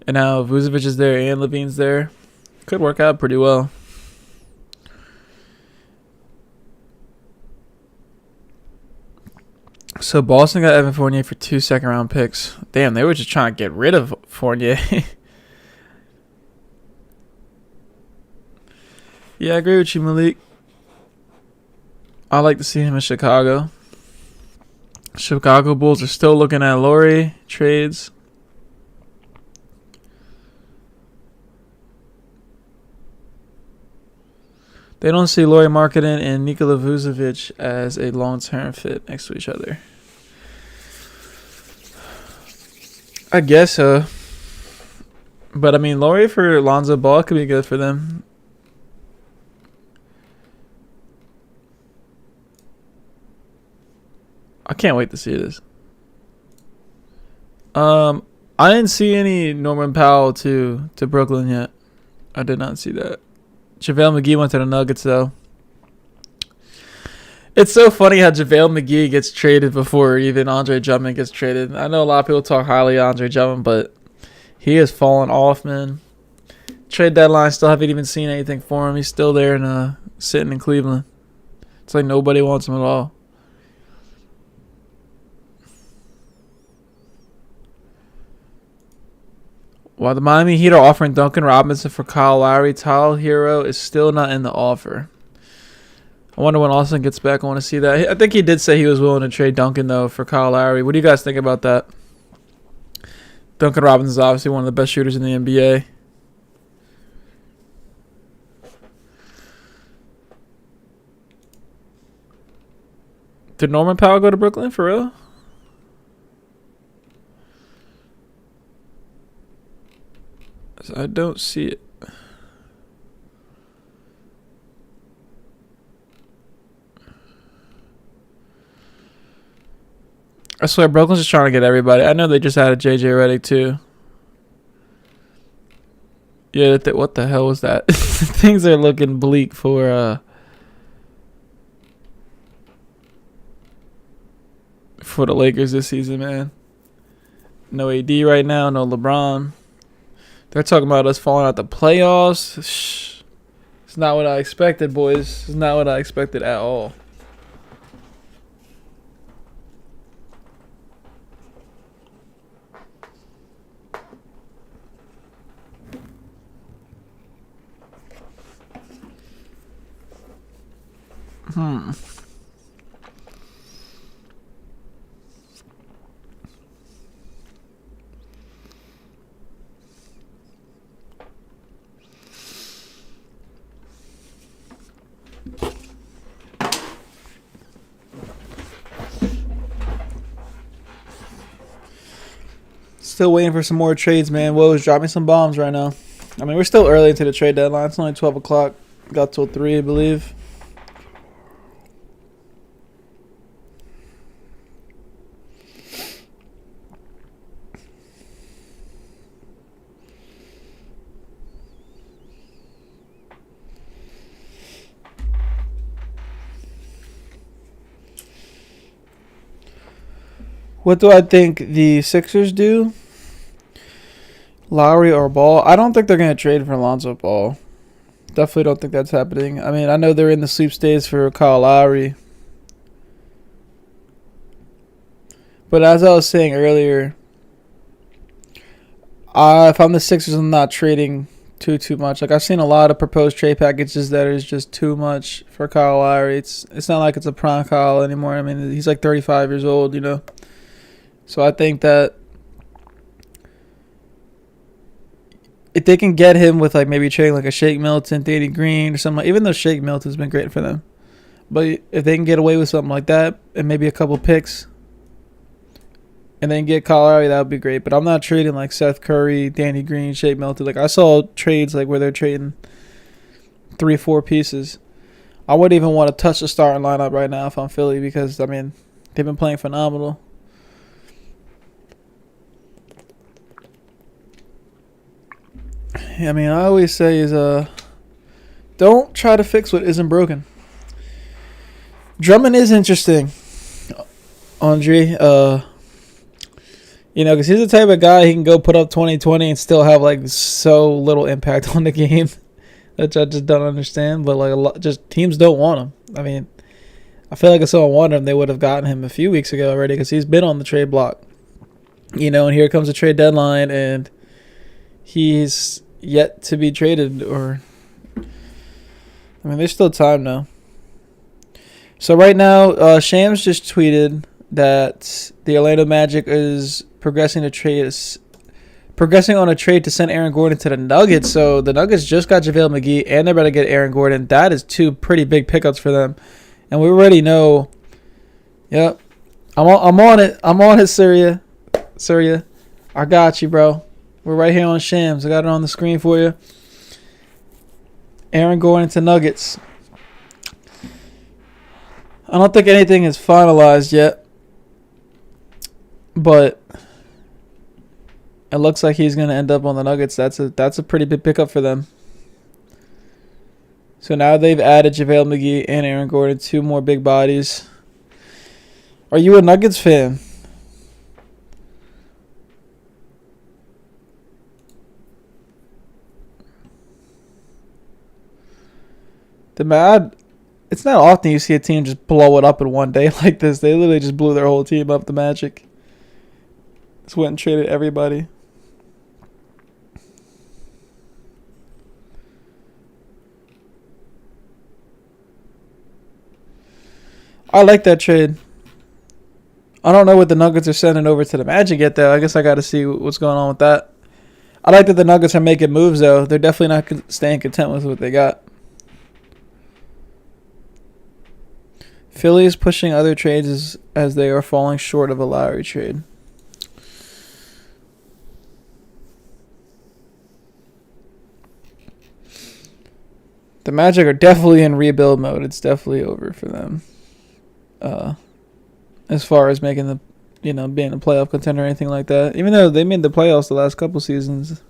And now Vucevic is there and Levine's there. Could work out pretty well. So Boston got Evan Fournier for 2 second-round picks. Damn, they were just trying to get rid of Fournier. Yeah, I agree with you, Malik. I like to see him in Chicago. Chicago Bulls are still looking at Lauri trades. They don't see Lauri Markkanen and Nikola Vucevic as a long-term fit next to each other. I guess so. But, I mean, Lauri for Lonzo Ball could be good for them. I can't wait to see this. I didn't see any Norman Powell to Brooklyn yet. I did not see that. JaVale McGee went to the Nuggets, though. It's so funny how JaVale McGee gets traded before even Andre Drummond gets traded. I know a lot of people talk highly of Andre Drummond, but he has fallen off, man. Trade deadline, still haven't even seen anything for him. He's still there and sitting in Cleveland. It's like nobody wants him at all. While the Miami Heat are offering Duncan Robinson for Kyle Lowry, Tyler Hero is still not in the offer. I wonder when Austin gets back. I want to see that. I think he did say he was willing to trade Duncan, though, for Kyle Lowry. What do you guys think about that? Duncan Robinson is obviously one of the best shooters in the NBA. Did Norman Powell go to Brooklyn for real? I don't see it. I swear, Brooklyn's just trying to get everybody. I know they just added JJ Redick too. Yeah, what the hell was that? Things are looking bleak for the Lakers this season, man. No AD right now, no LeBron. They're talking about us falling out the playoffs. Shh. It's not what I expected, boys. It's not what I expected at all. Still waiting for some more trades, man. Woj dropping some bombs right now. I mean, we're still early into the trade deadline. It's only 12 o'clock. Got till 3, I believe. What do I think the Sixers do? Lowry or Ball? I don't think they're going to trade for Lonzo Ball. Definitely don't think that's happening. I mean, I know they're in the sweepstakes for Kyle Lowry. But as I was saying earlier, if I'm the Sixers, I'm not trading too much. Like, I've seen a lot of proposed trade packages that is just too much for Kyle Lowry. It's not like it's a prime Kyle anymore. I mean, he's like 35 years old, you know. So I think that if they can get him with like maybe trading like a Shake Milton, Danny Green or something, even though Shake Milton's been great for them, but if they can get away with something like that and maybe a couple picks, and then get Kyle Lowry, that would be great. But I'm not trading like Seth Curry, Danny Green, Shake Milton. Like I saw trades like where they're trading 3-4 pieces. I wouldn't even want to touch the starting lineup right now if I'm Philly because I mean they've been playing phenomenal. I mean, I always say is don't try to fix what isn't broken. Drummond is interesting, Andre. You know, because he's the type of guy he can go put up 20-20 and still have like so little impact on the game, which I just don't understand. But like just teams don't want him. I mean, I feel like if someone wanted him, they would have gotten him a few weeks ago already because he's been on the trade block. You know, and here comes the trade deadline, and he's yet to be traded. Or I mean, there's still time now. So right now, Shams just tweeted that the Orlando Magic is progressing on a trade to send Aaron Gordon to the Nuggets. So the Nuggets just got JaVale McGee, and they're about to get Aaron Gordon. That is two pretty big pickups for them, and we already know. Yep, I'm on it. I'm on it, Surya. I got you, bro. We're right here on Shams. I got it on the screen for you. Aaron Gordon to Nuggets. I don't think anything is finalized yet, but it looks like he's going to end up on the Nuggets. That's a pretty big pickup for them. So now they've added JaVale McGee and Aaron Gordon, two more big bodies. Are you a Nuggets fan? It's not often you see a team just blow it up in one day like this. They literally just blew their whole team up, the Magic. Just went and traded everybody. I like that trade. I don't know what the Nuggets are sending over to the Magic yet, though. I guess I got to see what's going on with that. I like that the Nuggets are making moves, though. They're definitely not staying content with what they got. Philly is pushing other trades as they are falling short of a Lowry trade. The Magic are definitely in rebuild mode. It's definitely over for them. As far as making the, being a playoff contender or anything like that. Even though they made the playoffs the last couple seasons.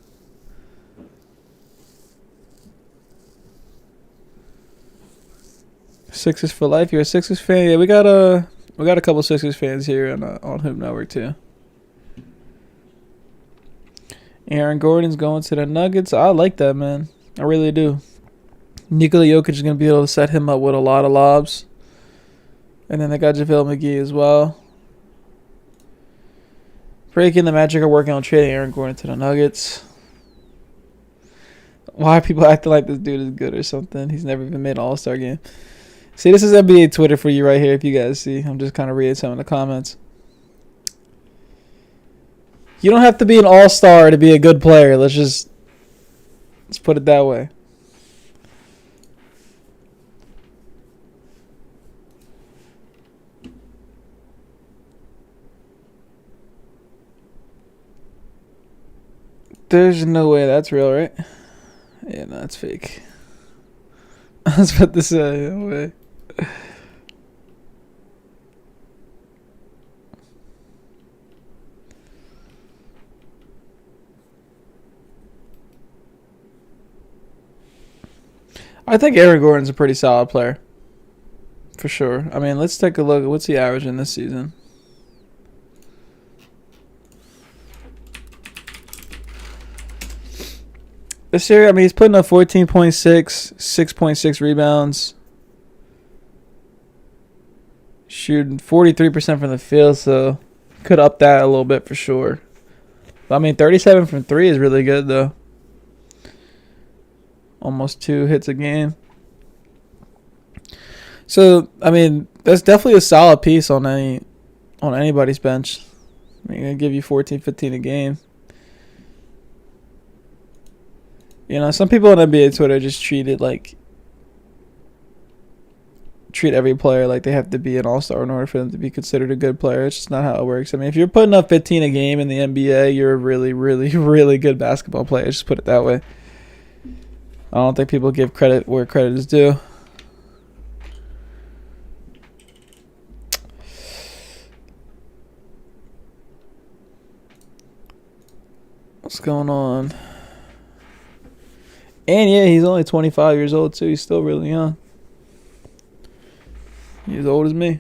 Sixers for life. You're a Sixers fan. Yeah, we got a couple Sixers fans here on Hoop Network too. Aaron Gordon's going to the Nuggets. I like that, man. I really do. Nikola Jokic is going to be able to set him up with a lot of lobs. And then they got JaVale McGee as well. Breaking the Magic are working on trading Aaron Gordon to the Nuggets. Why are people acting like this dude is good or something? He's never even made an All-Star game. See, this is NBA Twitter for you right here, if you guys see. I'm just kind of reading some of the comments. You don't have to be an all-star to be a good player. Let's put it that way. There's no way that's real, right? Yeah, no, that's fake. I was about to say, no way. I think Aaron Gordon's a pretty solid player. For sure. I mean, let's take a look at what's he averaging this season. This year, I mean, he's putting up 14.6, 6.6 rebounds. Shooting 43% from the field, so could up that a little bit for sure. But, I mean, 37 from 3 is really good, though. Almost 2 hits a game. So, I mean, that's definitely a solid piece on anybody's bench. I mean, going to give you 14, 15 a game. Some people on NBA Twitter just treat every player like they have to be an all-star in order for them to be considered a good player. It's just not how it works. I mean, if you're putting up 15 a game in the NBA, you're a really, really, really good basketball player. Just put it that way. I don't think people give credit where credit is due. What's going on? And yeah, he's only 25 years old too. He's still really young. He's as old as me.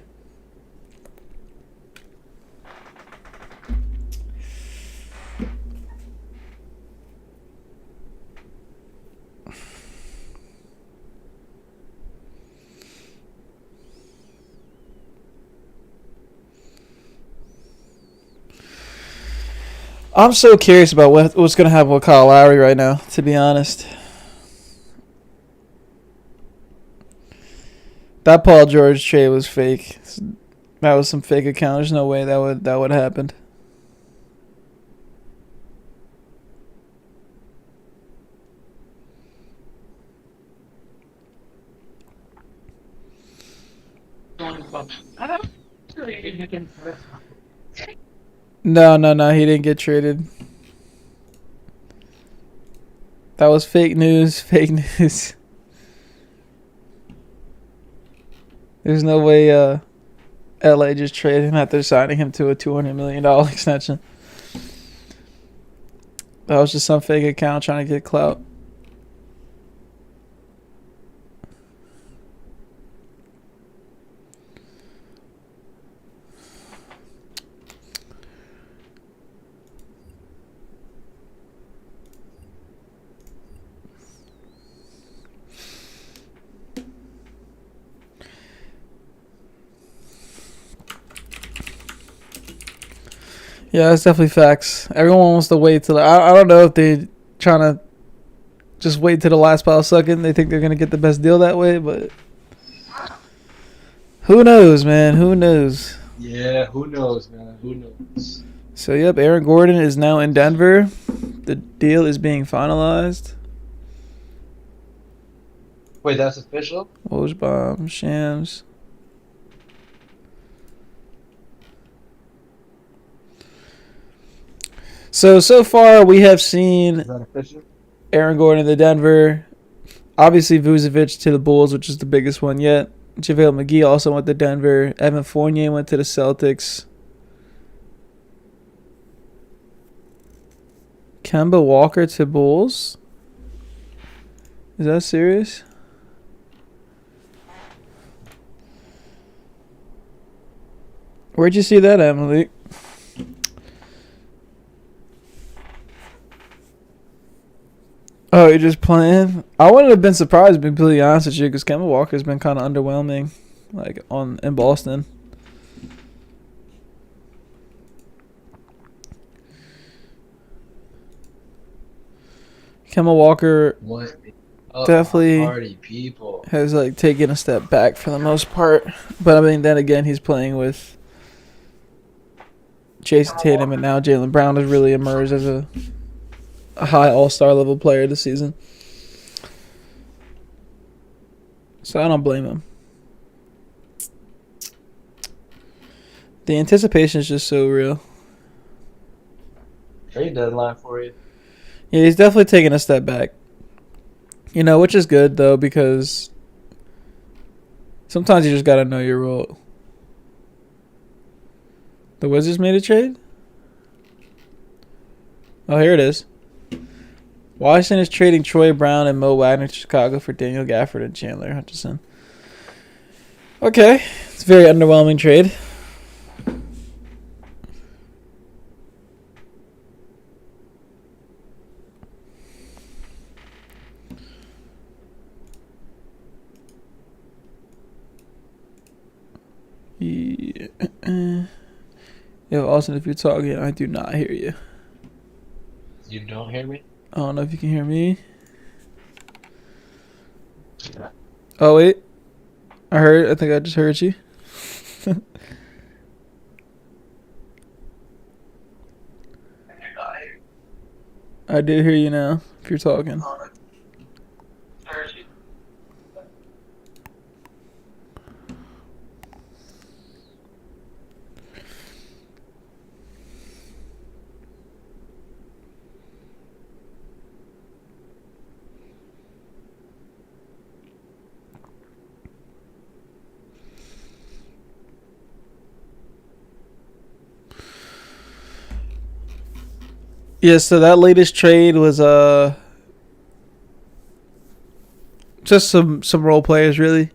I'm so curious about what's going to happen with Kyle Lowry right now, to be honest. That Paul George trade was fake. That was some fake account. There's no way that would happen. No, he didn't get traded. That was fake news. Fake news. There's no way LA just traded him after signing him to a $200 million extension. That was just some fake account trying to get clout. Yeah, that's definitely facts. Everyone wants to wait till I don't know if they trying to just wait till the last pile second. They think they're gonna get the best deal that way, but who knows, man? Who knows? Yeah, who knows, man? Who knows? So yep, Aaron Gordon is now in Denver. The deal is being finalized. Wait, that's official? Woj bomb, Shams. So far we have seen Is that official? Aaron Gordon to Denver. Obviously Vucevic to the Bulls, which is the biggest one yet. JaVale McGee also went to Denver. Evan Fournier went to the Celtics. Kemba Walker to Bulls. Is that serious? Where'd you see that, Emily? Oh, you're just playing? I wouldn't have been surprised, to be completely honest with you, because Kemba Walker's been kind of underwhelming, like in Boston. Kemba Walker What? definitely Party people. has like taken a step back for the most part, but I mean, then again, he's playing with Jason Tatum, and now Jaylen Brown has really emerged as a high all-star level player this season. So I don't blame him. The anticipation is just so real. Trade deadline for you. Yeah, he's definitely taking a step back. You know, which is good, though, because sometimes you just got to know your role. The Wizards made a trade? Oh, here it is. Washington is trading Troy Brown and Mo Wagner to Chicago for Daniel Gafford and Chandler Hutchison. Okay. It's a very underwhelming trade. Yeah. Yo, Austin, if you're talking, I do not hear you. You don't hear me? I don't know if you can hear me. Oh, wait. I think I just heard you. I did hear you now, if you're talking. Yeah, so that latest trade was just some role players, really.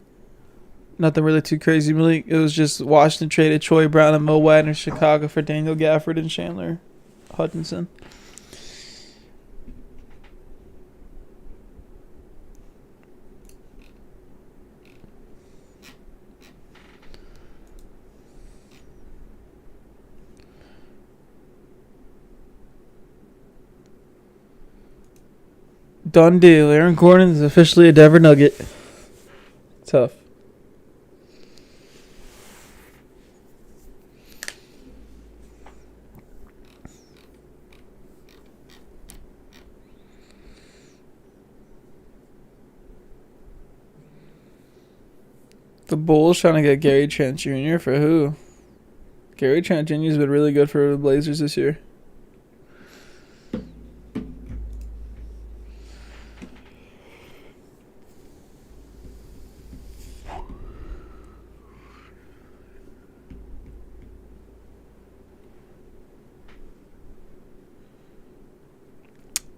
Nothing really too crazy, really. It was just Washington traded Troy Brown and Mo Wagner to Chicago for Daniel Gafford and Chandler Hutchinson. Done deal. Aaron Gordon is officially a Denver Nugget. Tough. The Bulls trying to get Gary Trent Jr. for who? Gary Trent Jr. has been really good for the Blazers this year.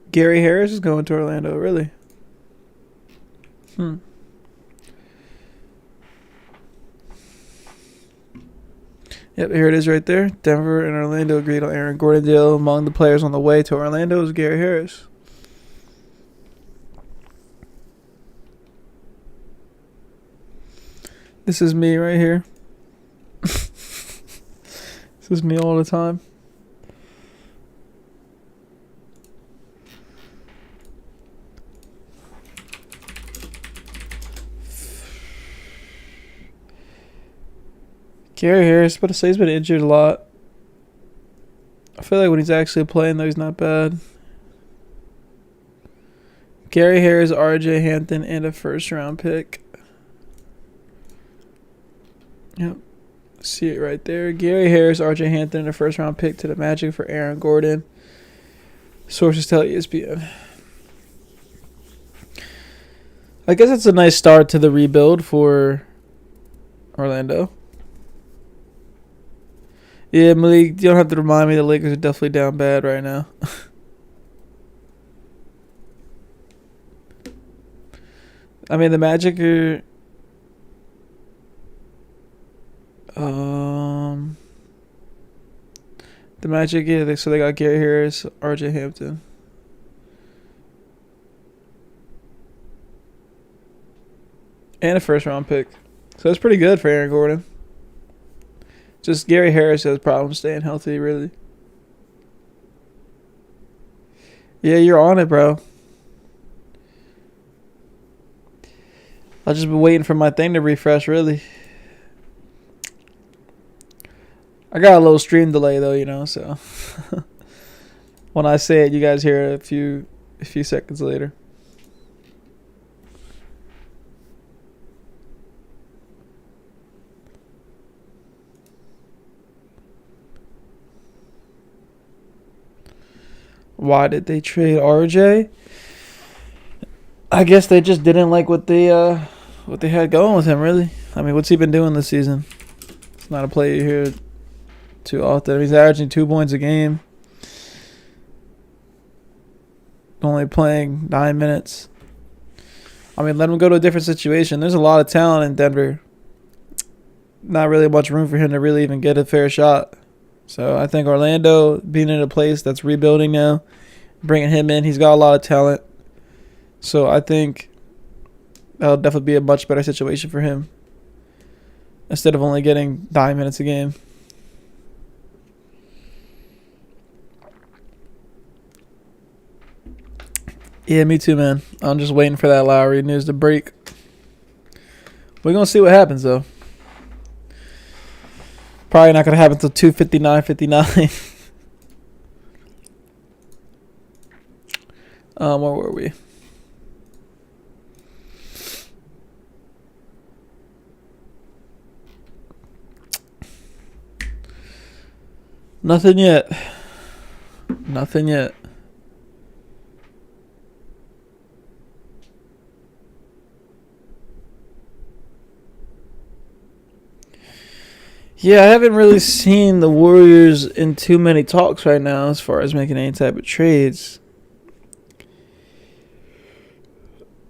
Gary Harris is going to Orlando, really? Yep, here it is right there. Denver and Orlando agreed on Aaron Gordon deal. Among the players on the way to Orlando is Gary Harris. This is me right here. This is me all the time. Gary Harris, but I say he's been injured a lot. I feel like when he's actually playing, though, he's not bad. Gary Harris, RJ Hampton, and a first-round pick. Yep. See it right there. Gary Harris, RJ Hampton, and a first-round pick to the Magic for Aaron Gordon. Sources tell ESPN. I guess it's a nice start to the rebuild for Orlando. Yeah, Malik, you don't have to remind me the Lakers are definitely down bad right now. I mean, the Magic are. The Magic, yeah. So they got Gary Harris, R.J. Hampton. And a first round pick. So that's pretty good for Aaron Gordon. Just Gary Harris has problems staying healthy, really. Yeah, you're on it, bro. I've just been waiting for my thing to refresh, really. I got a little stream delay though, you know, so when I say it, you guys hear it a few seconds later. Why did they trade RJ? I guess they just didn't like what they had going with him, really. I mean, what's he been doing this season? It's not a player you hear too often. He's averaging 2 points a game. Only playing 9 minutes. I mean, let him go to a different situation. There's a lot of talent in Denver. Not really much room for him to really even get a fair shot. So I think Orlando being in a place that's rebuilding now, bringing him in, he's got a lot of talent. So I think that'll definitely be a much better situation for him instead of only getting 9 minutes a game. Yeah, me too, man. I'm just waiting for that Lowry news to break. We're going to see what happens, though. Probably not going to happen until 2:59:59. Where were we? Nothing yet. Nothing yet. Yeah, I haven't really seen the Warriors in too many talks right now as far as making any type of trades.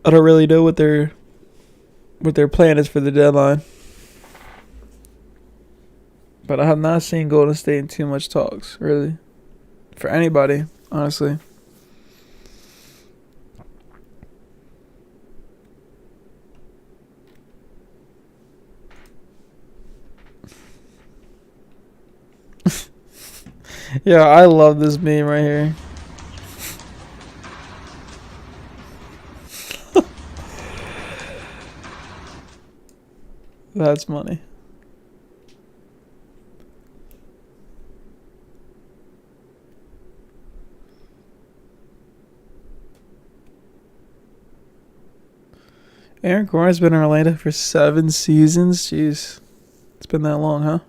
I don't really know what their plan is for the deadline. But I have not seen Golden State in too much talks, really. For anybody, honestly. Yeah, I love this meme right here. That's money. Aaron Gordon's been in Orlando for 7 seasons. Jeez. It's been that long, huh?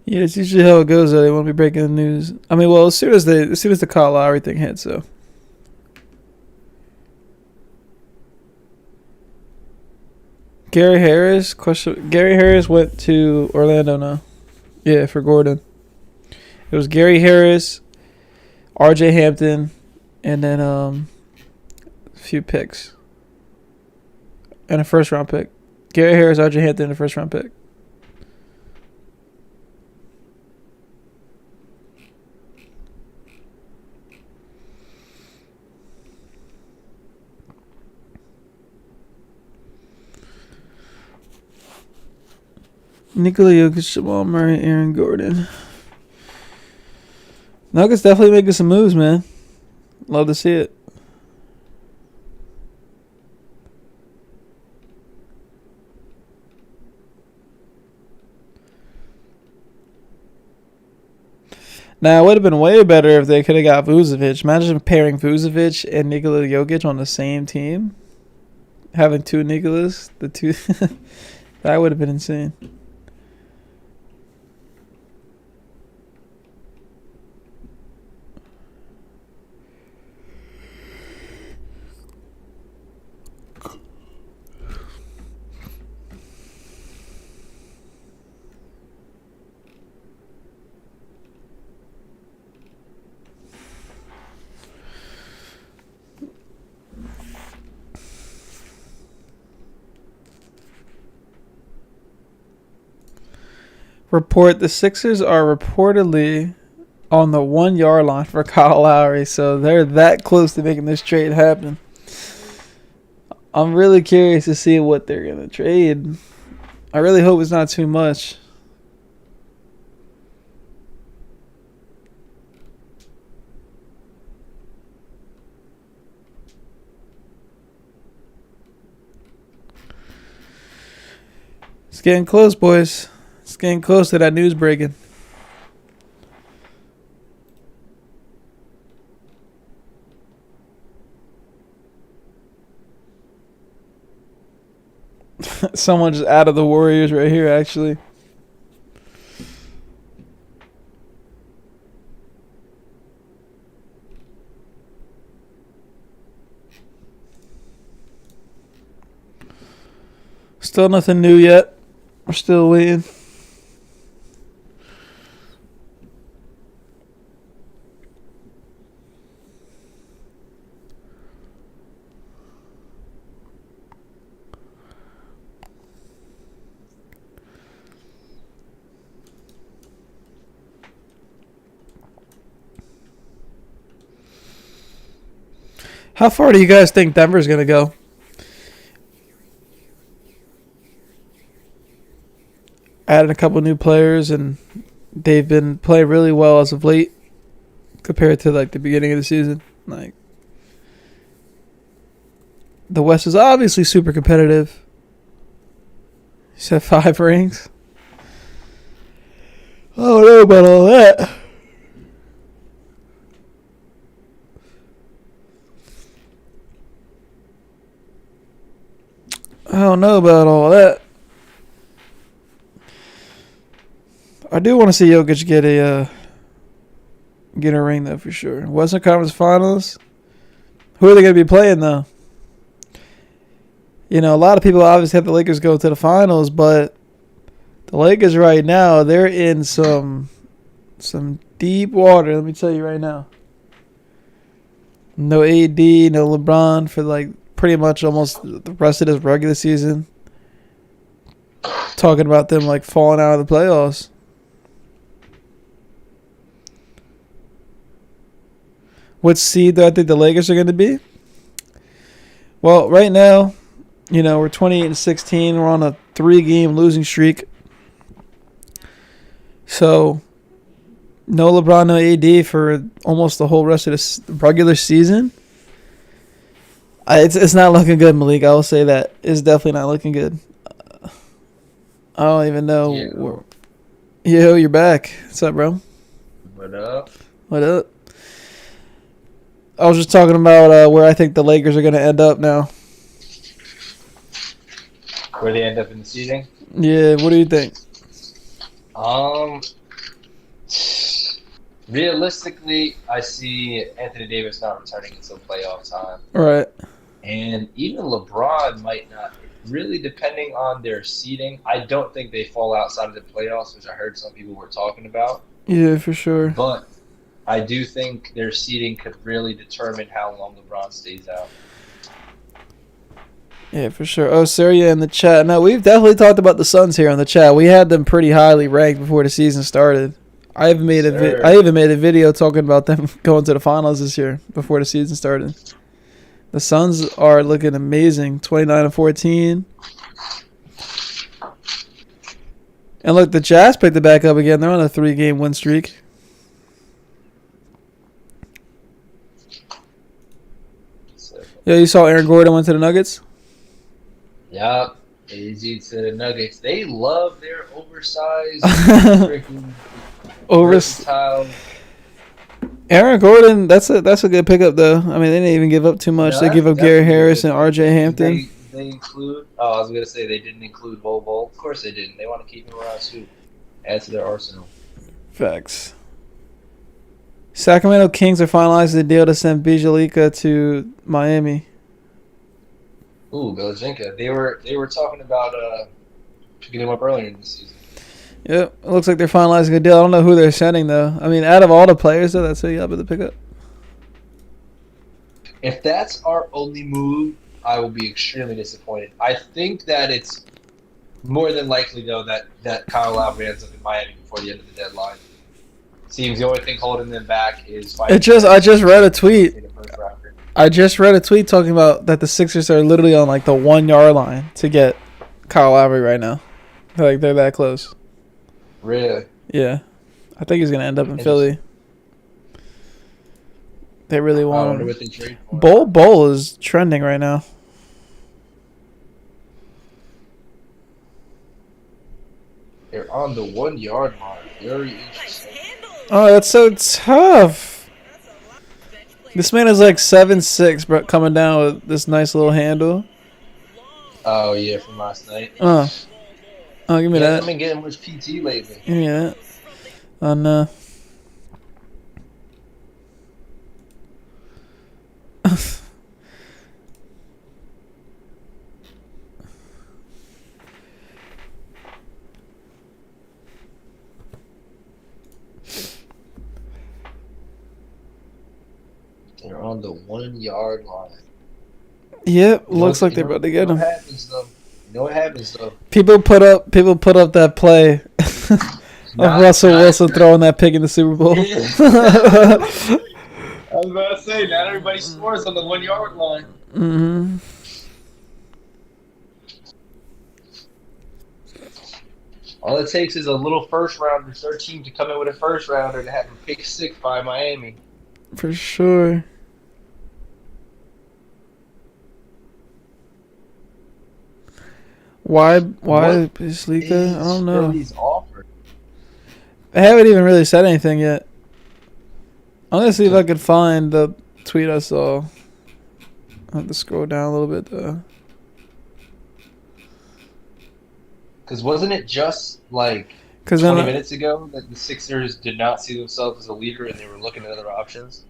Yeah, it's usually how it goes. Though. They won't be breaking the news. I mean, well, as soon as the Kyle Lowry thing hit, so. Gary Harris Gary Harris went to Orlando now. Yeah, for Gordon. It was Gary Harris, R.J. Hampton, and then a few picks and a first round pick. Gary Harris, R.J. Hampton, and a first round pick. Nikola Jokic, Jamal Murray, Aaron Gordon. Nuggets definitely making some moves, man. Love to see it. Now, it would have been way better if they could have got Vucevic. Imagine pairing Vucevic and Nikola Jokic on the same team. Having two Nikolas, the two. That would have been insane. Report the Sixers are reportedly on the 1 yard line for Kyle Lowry, so they're that close to making this trade happen. I'm really curious to see what they're going to trade. I really hope it's not too much. It's getting close, boys. It's getting close to that news breaking. Someone just out of the Warriors right here, actually. Still nothing new yet. We're still waiting. How far do you guys think Denver's going to go? Added a couple new players, and they've been playing really well as of late compared to like the beginning of the season. Like, the West is obviously super competitive. You said 5 rings. I don't know about all that. I don't know about all that. I do want to see Jokic get a ring though for sure. Western Conference Finals. Who are they going to be playing though? You know, a lot of people obviously have the Lakers go to the finals, but the Lakers right now, they're in some deep water. Let me tell you right now. No AD, no LeBron for like pretty much almost the rest of this regular season. Talking about them like falling out of the playoffs. What seed do I think the Lakers are going to be? Well, right now, you know, we're 28-16. We're on a 3-game losing streak. So, no LeBron, no AD for almost the whole rest of the regular season. It's not looking good, Malik. I will say that. It's definitely not looking good. I don't even know. Yo, you're back. What's up, bro? What up? What up? I was just talking about where I think the Lakers are going to end up now. Where they end up in the season? Yeah, what do you think? Realistically, I see Anthony Davis not returning until playoff time. Right. And even LeBron might not, really depending on their seeding. I don't think they fall outside of the playoffs, which I heard some people were talking about. Yeah, for sure. But I do think their seeding could really determine how long LeBron stays out. Yeah, for sure. Oh, Syria in the chat. No, we've definitely talked about the Suns here in the chat. We had them pretty highly ranked before the season started. I even made a video talking about them going to the finals this year before the season started. The Suns are looking amazing, 29-14. And look, the Jazz picked it back up again. They're on a 3-game win streak. Yeah, you saw Aaron Gordon went to the Nuggets? Yup. AZ to the Nuggets. They love their oversized freaking versatile Aaron Gordon, that's a good pickup though. I mean, they didn't even give up too much. No, They give up that's Gary definitely a Harris good and pick. R.J. Hampton. They include. Oh, I was gonna say they didn't include Bol Bol. Of course they didn't. They want to keep him around too. Add to their arsenal. Facts. Sacramento Kings are finalizing the deal to send Bijalika to Miami. Ooh, Belichick. They were talking about picking him up earlier in the season. Yep, it looks like they're finalizing a deal. I don't know who they're sending though. I mean, out of all the players though, that's who you have to pick up. If that's our only move, I will be extremely disappointed. I think that it's more than likely though that Kyle Lowry ends up in Miami before the end of the deadline. Seems the only thing holding them back is I just read a tweet. I just read a tweet talking about that the Sixers are literally on like the 1 yard line to get Kyle Lowry right now. They're that close. Really? Yeah, I think he's gonna end up in Philly. They really I want wonder him. what they trade for. Bol is trending right now. They're on the 1 yard line. Very interesting. Oh, that's so tough. This man is like 7'6", but coming down with this nice little handle. Oh yeah, from last night. Oh, give me He that. hasn't been getting much PT lately. Give me that. Oh no. They're on the 1 yard line. Yep, looks like they're about to get him. You know what happens though? People put up that play of Russell Wilson throwing that pick in the Super Bowl. I was about to say, not everybody scores on the 1 yard line. Mm-hmm. All it takes is a little first rounder, 13 to come in with a first rounder to have him pick 6 by Miami. For sure. Why Bislika? I don't know. Philly's offer? I haven't even really said anything yet. I'm gonna see if I could find the tweet I saw. I have to scroll down a little bit though. Because wasn't it just like 'Cause 20 then, minutes ago that the Sixers did not see themselves as a leader and they were looking at other options?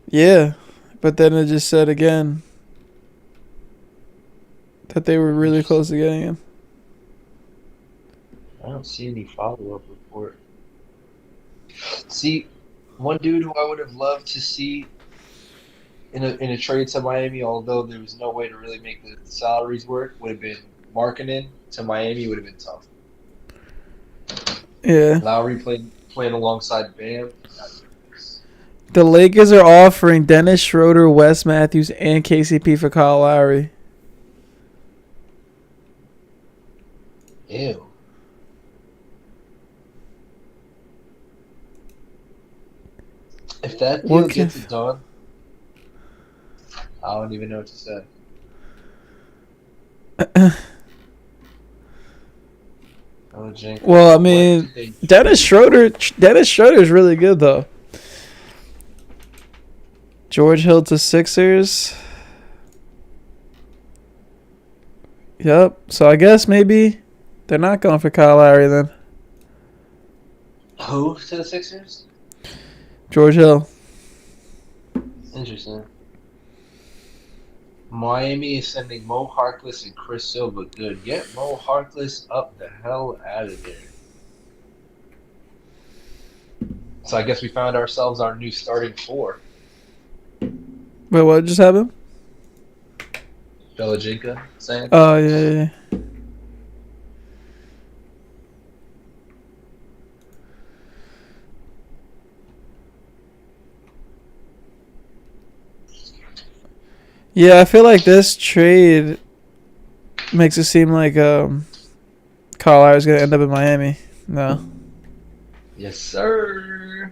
yeah, but then it just said again that they were really close to getting him. I don't see any follow-up report. See, one dude who I would have loved to see in a trade to Miami, although there was no way to really make the salaries work, would have been Markkanen to Miami. Would have been tough. Yeah. Lowry playing alongside Bam. The Lakers are offering Dennis Schroeder, Wes Matthews, and KCP for Kyle Lowry. Ew. If that deal gets it done, I don't even know what to say. Well, I mean, Dennis Schroeder is really good though. George Hill to Sixers. Yep. So I guess maybe they're not going for Kyle Lowry then. Who to the Sixers? George Hill. Interesting. Miami is sending Mo Harkless and Chris Silva. Good. Get Mo Harkless up the hell out of there. So I guess we found ourselves our new starting 4. Wait, what just happened? Belichick saying. Oh, yeah. Yeah, I feel like this trade makes it seem like Kyle Lowry's going to end up in Miami. No. Yes, sir.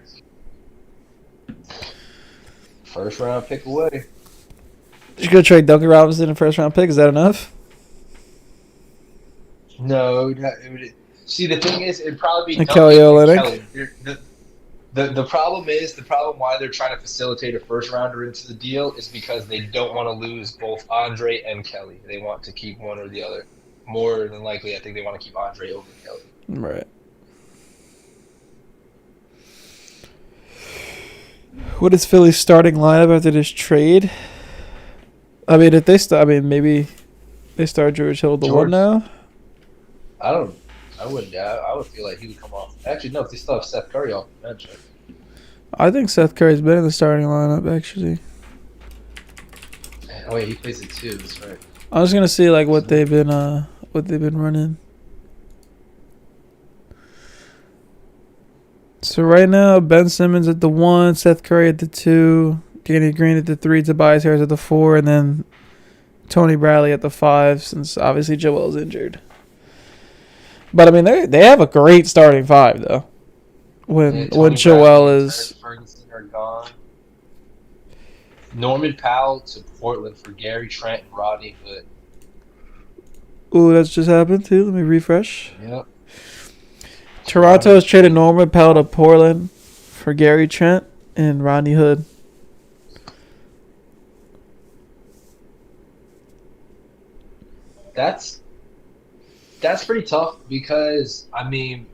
First round pick away. You go trade Duncan Robinson in first round pick. Is that enough? No. It would, see, the thing is, it'd probably be And Duncan Kelly and Olynyk? Kelly. The problem why they're trying to facilitate a first rounder into the deal is because they don't want to lose both Andre and Kelly. They want to keep one or the other. More than likely, I think they want to keep Andre over Kelly. Right. What is Philly's starting lineup after this trade? I mean, if they start, I mean, maybe they start George Hill the one George, now. I don't. I wouldn't. I would feel like he would come off. Actually, no. If they still have Seth Curry off the bench, I think Seth Curry's been in the starting lineup actually. oh wait, he plays it too. That's right. I was gonna see like what they've been running. So right now, Ben Simmons at the 1, Seth Curry at the 2, Danny Green at the 3, Tobias Harris at the 4, and then Tony Bradley at the 5. Since obviously Joel's injured. But I mean, they have a great starting 5 though. Yeah, When Tony Joel Bradley and is Terrence Ferguson are gone. Norman Powell to Portland for Gary Trent and Rodney Hood. ooh, that's just happened too. Let me refresh. Yep. Toronto has traded Norman Powell to Portland for Gary Trent and Rodney Hood. That's pretty tough because I mean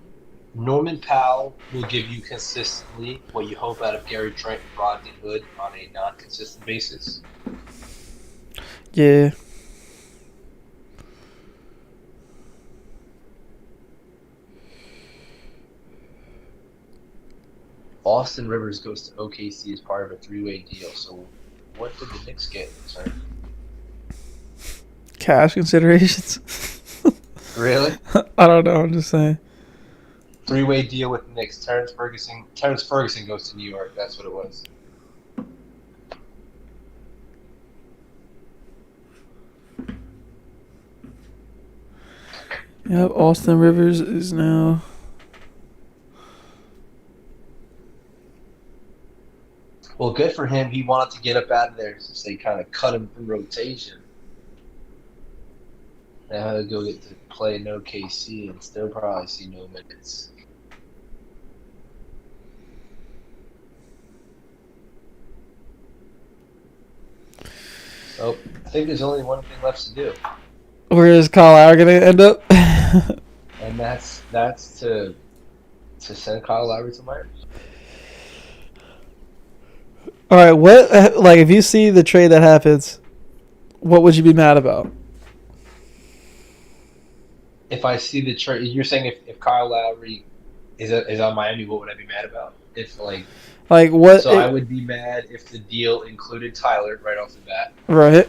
Norman Powell will give you consistently what you hope out of Gary Trent and Rodney Hood on a non-consistent basis. Yeah. Austin Rivers goes to OKC as part of a three-way deal. So what did the Knicks get? Sorry. Cash considerations. Really? I don't know. I'm just saying. Three-way deal with the Knicks. Terrence Ferguson goes to New York. That's what it was. Yep. Austin Rivers is now. Well, good for him. He wanted to get up out of there since they kind of cut him from rotation. Now he'll go get to play in OKC and still probably see no minutes. So I think there's only one thing left to do, Where is Kyle Lowry gonna end up? and that's to send Kyle Lowry to Miami. All right. What like if you see the trade that happens, what would you be mad about? If I see the trade, you're saying if Kyle Lowry is on Miami, what would I be mad about? If Like what? so, I would be mad if the deal included Tyler right off the bat. Right.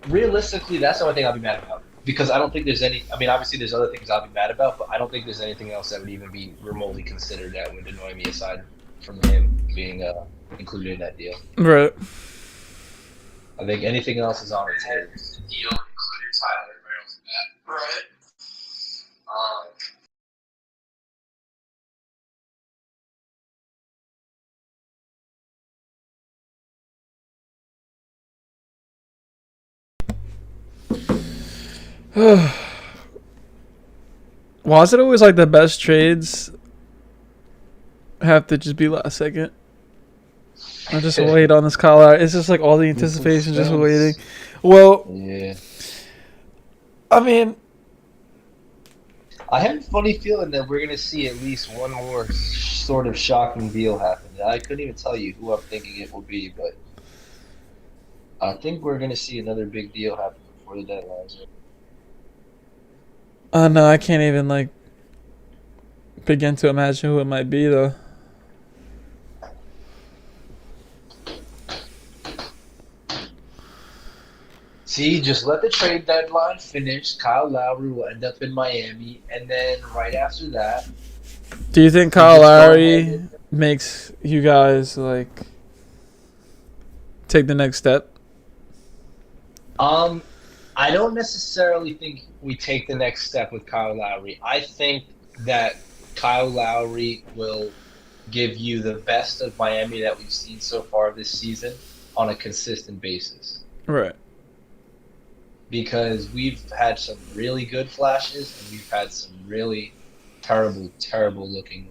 Realistically, that's the only thing I'll be mad about because I don't think there's any. I mean, obviously, there's other things I'll be mad about, but I don't think there's anything else that would even be remotely considered that would annoy me aside from him being included in that deal. Right. I think anything else is on the table. The deal included Tyler right off the bat. Right. Why is it always like the best trades have to just be last second? I just wait on this call out. It's just like all the anticipation, just waiting. Well, Yeah. I mean, I have a funny feeling that we're gonna see at least one more sort of shocking deal happen. I couldn't even tell you who I'm thinking it will be, but I think we're gonna see another big deal happen before the deadline's up. no, I can't even like begin to imagine who it might be though. See, just let the trade deadline finish. Kyle Lowry will end up in Miami, and then right after that, Do you think you Kyle just go Lowry ahead. makes you guys like take the next step? I don't necessarily think we take the next step with Kyle Lowry. I think that Kyle Lowry will give you the best of Miami that we've seen so far this season on a consistent basis. Right. Because we've had some really good flashes and we've had some really terrible, terrible looking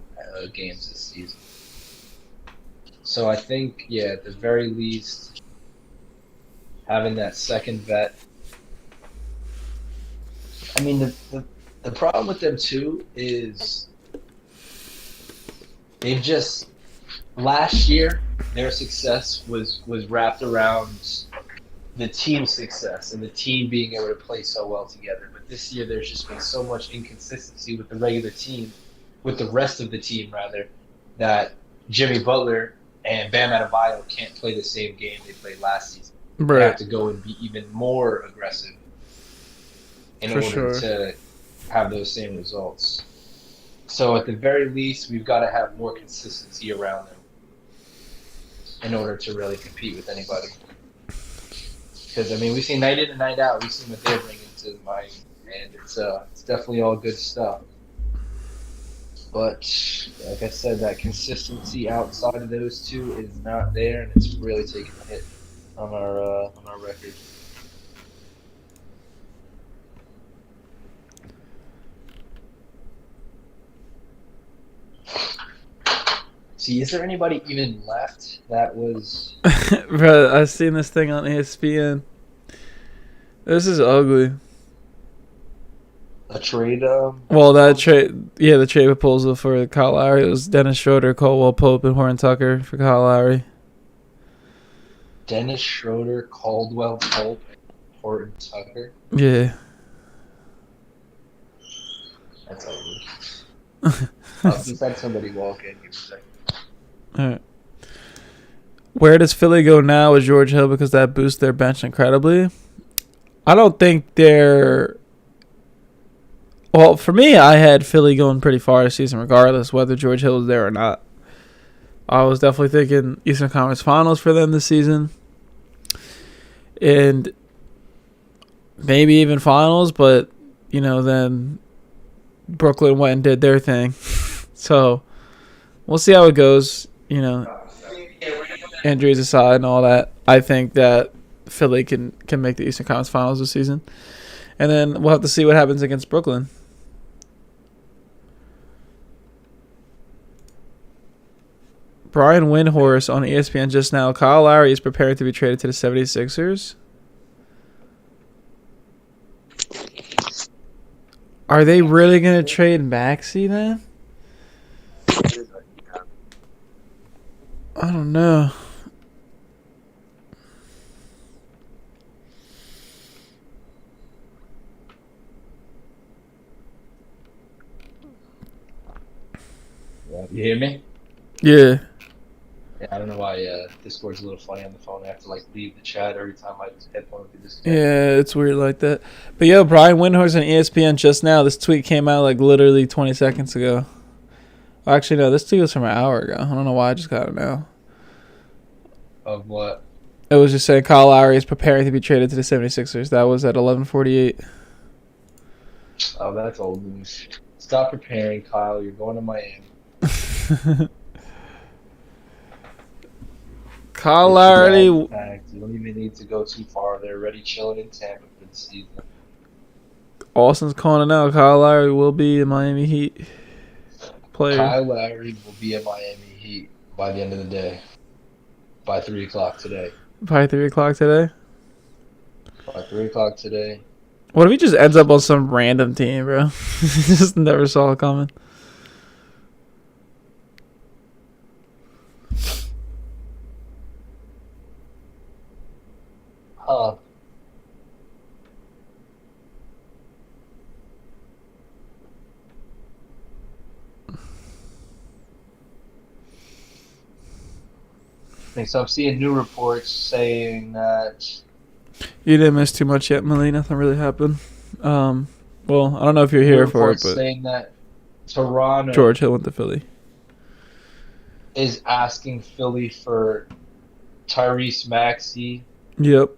games this season. So I think, yeah, at the very least, having that second vet. I mean, the problem with them too is they've just last year their success was wrapped around the team success and the team being able to play so well together. But this year there's just been so much inconsistency with the regular team, with the rest of the team rather, that Jimmy Butler and Bam Adebayo can't play the same game they played last season. They have Right. to go and be even more aggressive in For order sure. to have those same results. So at the very least, we've got to have more consistency around them in order to really compete with anybody. Because I mean, we've seen night in and night out, we've seen what they're bringing to Miami, and it's definitely all good stuff. But like I said, that consistency outside of those two is not there, and it's really taking a hit on our record. See, is there anybody even left that was Bro, I seen this thing on ESPN. This is ugly. a trade? Well, that trade, yeah, the trade proposal for Kyle Lowry, it was Dennis Schroeder, Caldwell Pope, and Horton Tucker for Kyle Lowry. Dennis Schroeder, Caldwell Pope, and Horton Tucker. Yeah. That's ugly. I'll just had somebody walk in here a second. All right. Where does Philly go now with George Hill, because that boosts their bench incredibly? I don't think they're... Well, for me, I had Philly going pretty far this season, regardless whether George Hill was there or not. I was definitely thinking Eastern Conference Finals for them this season. And maybe even Finals, but, then Brooklyn went and did their thing. So, we'll see how it goes. Injuries aside and all that. I think that Philly can make the Eastern Conference Finals this season. And then we'll have to see what happens against Brooklyn. Brian Windhorst on ESPN just now. Kyle Lowry is prepared to be traded to the 76ers. Are they really going to trade Maxey then? I don't know. You hear me? Yeah. Yeah, I don't know why Discord's a little funny on the phone. I have to leave the chat every time my headphones get disconnected. Yeah, it's weird like that. But yo, Brian Windhorst on ESPN just now. This tweet came out literally 20 seconds ago. Actually, no, this tweet was from an hour ago. I don't know why I just got it now. Of what? It was just saying Kyle Lowry is preparing to be traded to the 76ers. That was at 11:48. Oh, that's old news. Stop preparing, Kyle. You're going to Miami. Kyle Lowry. You don't even need to go too far. They're already chilling in Tampa for the season. Austin's calling it out. Kyle Lowry will be a Miami Heat player. Kyle Lowry will be at Miami Heat by the end of the day. By 3 o'clock today. By 3 o'clock today. By 3 o'clock today. What if he just ends up on some random team, bro? Just never saw it coming. So I'm seeing new reports saying that You didn't miss too much yet, Millie. Nothing really happened. Well, I don't know if you're here for it, but saying that Toronto George Hill went to Philly. is asking Philly for Tyrese Maxey, Yep.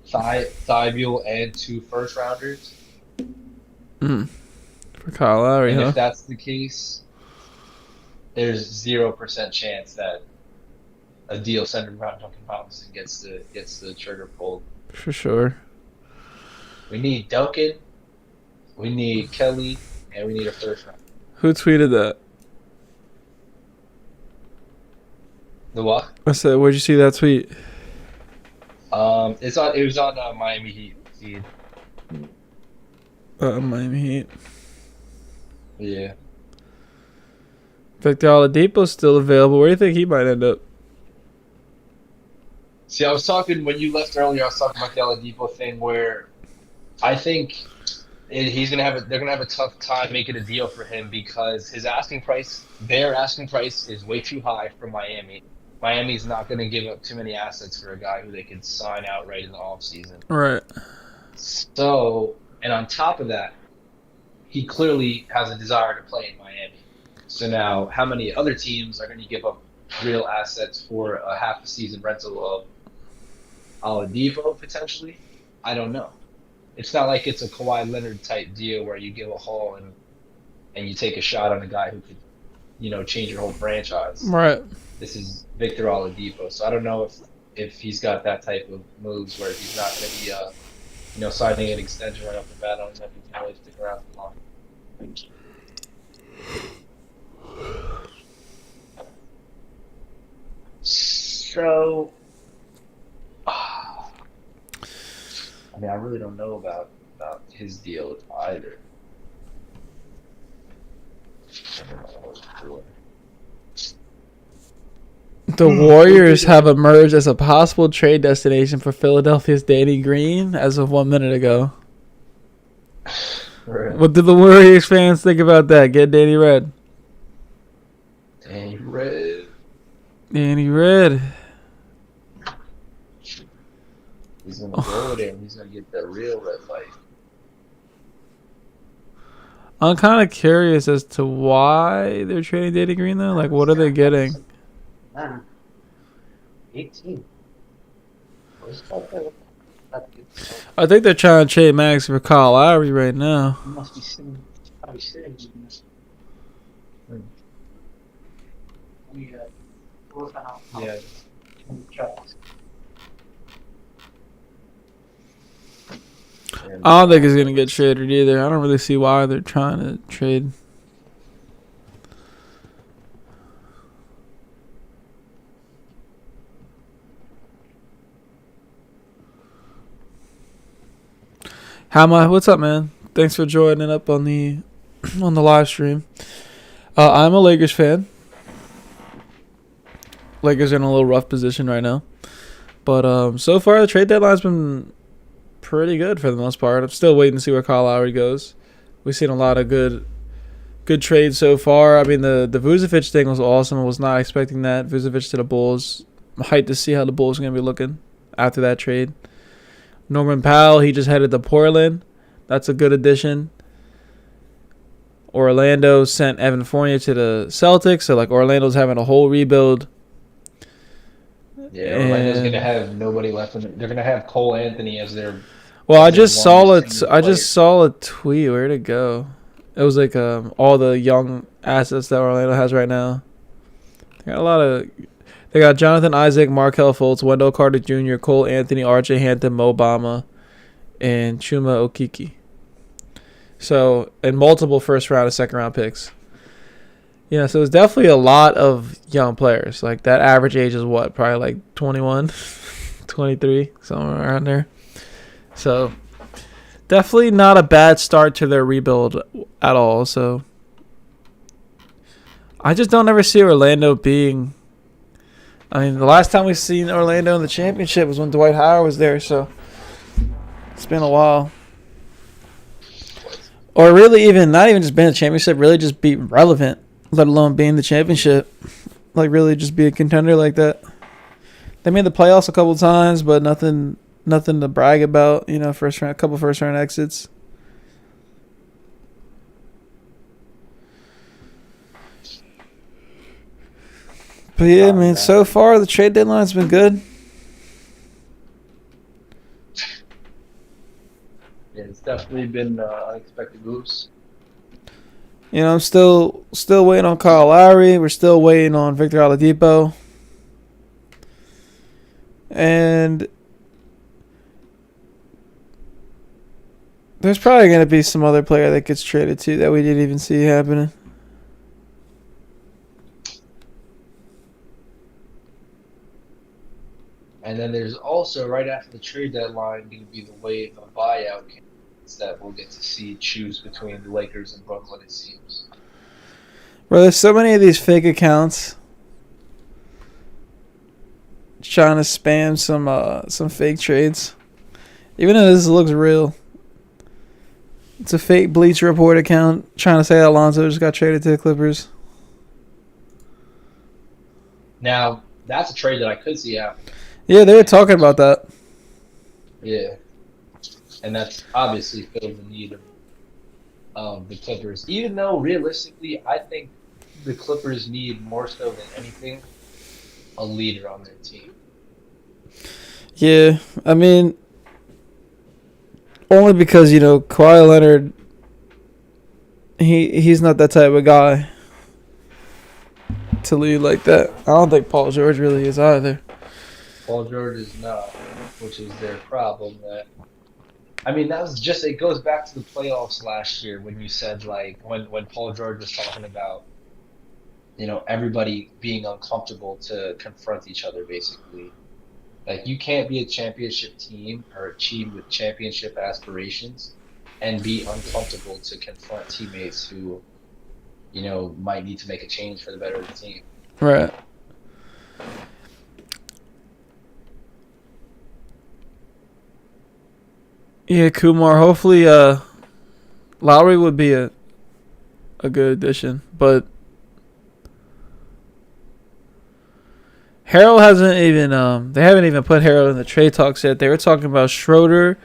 Thibault, and 2 first-rounders. For Kyle Lowry, And huh? if that's the case, there's 0% chance that a deal centered around Duncan Robinson gets the trigger pulled. For sure. We need Duncan, we need Kelly, and we need a first round. Who tweeted that? The what? I said, where'd you see that tweet? It's on. It was on Miami Heat feed. Miami Heat. Yeah. Victor Oladipo's still available. Where do you think he might end up? See, I was talking when you left earlier. I was talking about the Oladipo thing, where I think he's gonna have. They're gonna have a tough time making a deal for him because their asking price, is way too high for Miami. Miami's not gonna give up too many assets for a guy who they could sign outright in the offseason. Right. So, and on top of that, he clearly has a desire to play in Miami. So now, how many other teams are going to give up real assets for a half a season rental of Oladipo potentially? I don't know. It's not like it's a Kawhi Leonard type deal where you give a haul and you take a shot on a guy who could, change your whole franchise. Right. This is Victor Oladipo, so I don't know if he's got that type of moves where he's not going to be, signing an extension right off the bat. I don't know if he can really stick around for long. So, I mean, I really don't know about his deal either. The Warriors have emerged as a possible trade destination for Philadelphia's Danny Green as of 1 minute ago. Right. What did the Warriors fans think about that? Get Danny Red. Danny Red. Danny Red. He's gonna go there and he's gonna get the real red light. I'm kind of curious as to why they're trading Danny Green though. Like, what are they getting? 18. I think they're trying to trade Max for Kyle Lowry right now. You must be sitting. Probably sitting. Yeah. I don't think he's gonna get traded either. I don't really see why they're trying to trade. What's up, man? Thanks for joining up on the live stream. I'm a Lakers fan. Lakers are in a little rough position right now, but so far the trade deadline's been pretty good for the most part. I'm still waiting to see where Kyle Lowry goes. We've seen a lot of good trades so far. I mean, the Vucevic thing was awesome. I was not expecting that. Vucevic to the Bulls. I'm hyped to see how the Bulls are going to be looking after that trade. Norman Powell, he just headed to Portland. That's a good addition. Orlando sent Evan Fournier to the Celtics, so like Orlando's having a whole rebuild. Yeah, Orlando's gonna have nobody left. They're gonna have Cole Anthony as their. Well, I just saw a tweet. Where'd it go? It was like all the young assets that Orlando has right now. They got Jonathan Isaac, Markelle Fultz, Wendell Carter Jr., Cole Anthony, RJ Hampton, Mo Bamba, and Chuma Okeke. So, and multiple first round and second round picks. Yeah, so it's definitely a lot of young players. Like, that average age is what? Probably like 21, 23, somewhere around there. So, definitely not a bad start to their rebuild at all. So, I just don't ever see Orlando being... I mean, the last time we seen Orlando in the championship was when Dwight Howard was there. So, it's been a while. Or really not even just being the championship, really just be relevant, let alone being the championship. Like, really just be a contender like that. They made the playoffs a couple times, but nothing to brag about. A couple first round exits. But yeah, man, so far the trade deadline's been good. Yeah, it's definitely been unexpected moves. I'm still waiting on Kyle Lowry. We're still waiting on Victor Oladipo. And there's probably going to be some other player that gets traded too that we didn't even see happening. And then there's also right after the trade deadline going to be the wave of buyout candidates that we'll get to see choose between the Lakers and Brooklyn. It seems. Bro, there's so many of these fake accounts trying to spam some fake trades, even though this looks real. It's a fake Bleacher Report account trying to say that Alonzo just got traded to the Clippers. Now that's a trade that I could see happening. Yeah, they were talking about that. Yeah, and that's obviously filling the need of the Clippers. Even though realistically, I think the Clippers need more so than anything a leader on their team. Yeah, I mean, only because, Kawhi Leonard, he's not that type of guy to lead like that. I don't think Paul George really is either. Paul George is not, which is their problem. That was just, it goes back to the playoffs last year when you said, like, when Paul George was talking about, everybody being uncomfortable to confront each other, basically. Like, you can't be a championship team or a team with championship aspirations and be uncomfortable to confront teammates who, might need to make a change for the better of the team. Right. Yeah, Kumar. Hopefully, Lowry would be a good addition, but Harrell hasn't even. They haven't even put Harrell in the trade talks yet. They were talking about Schroeder,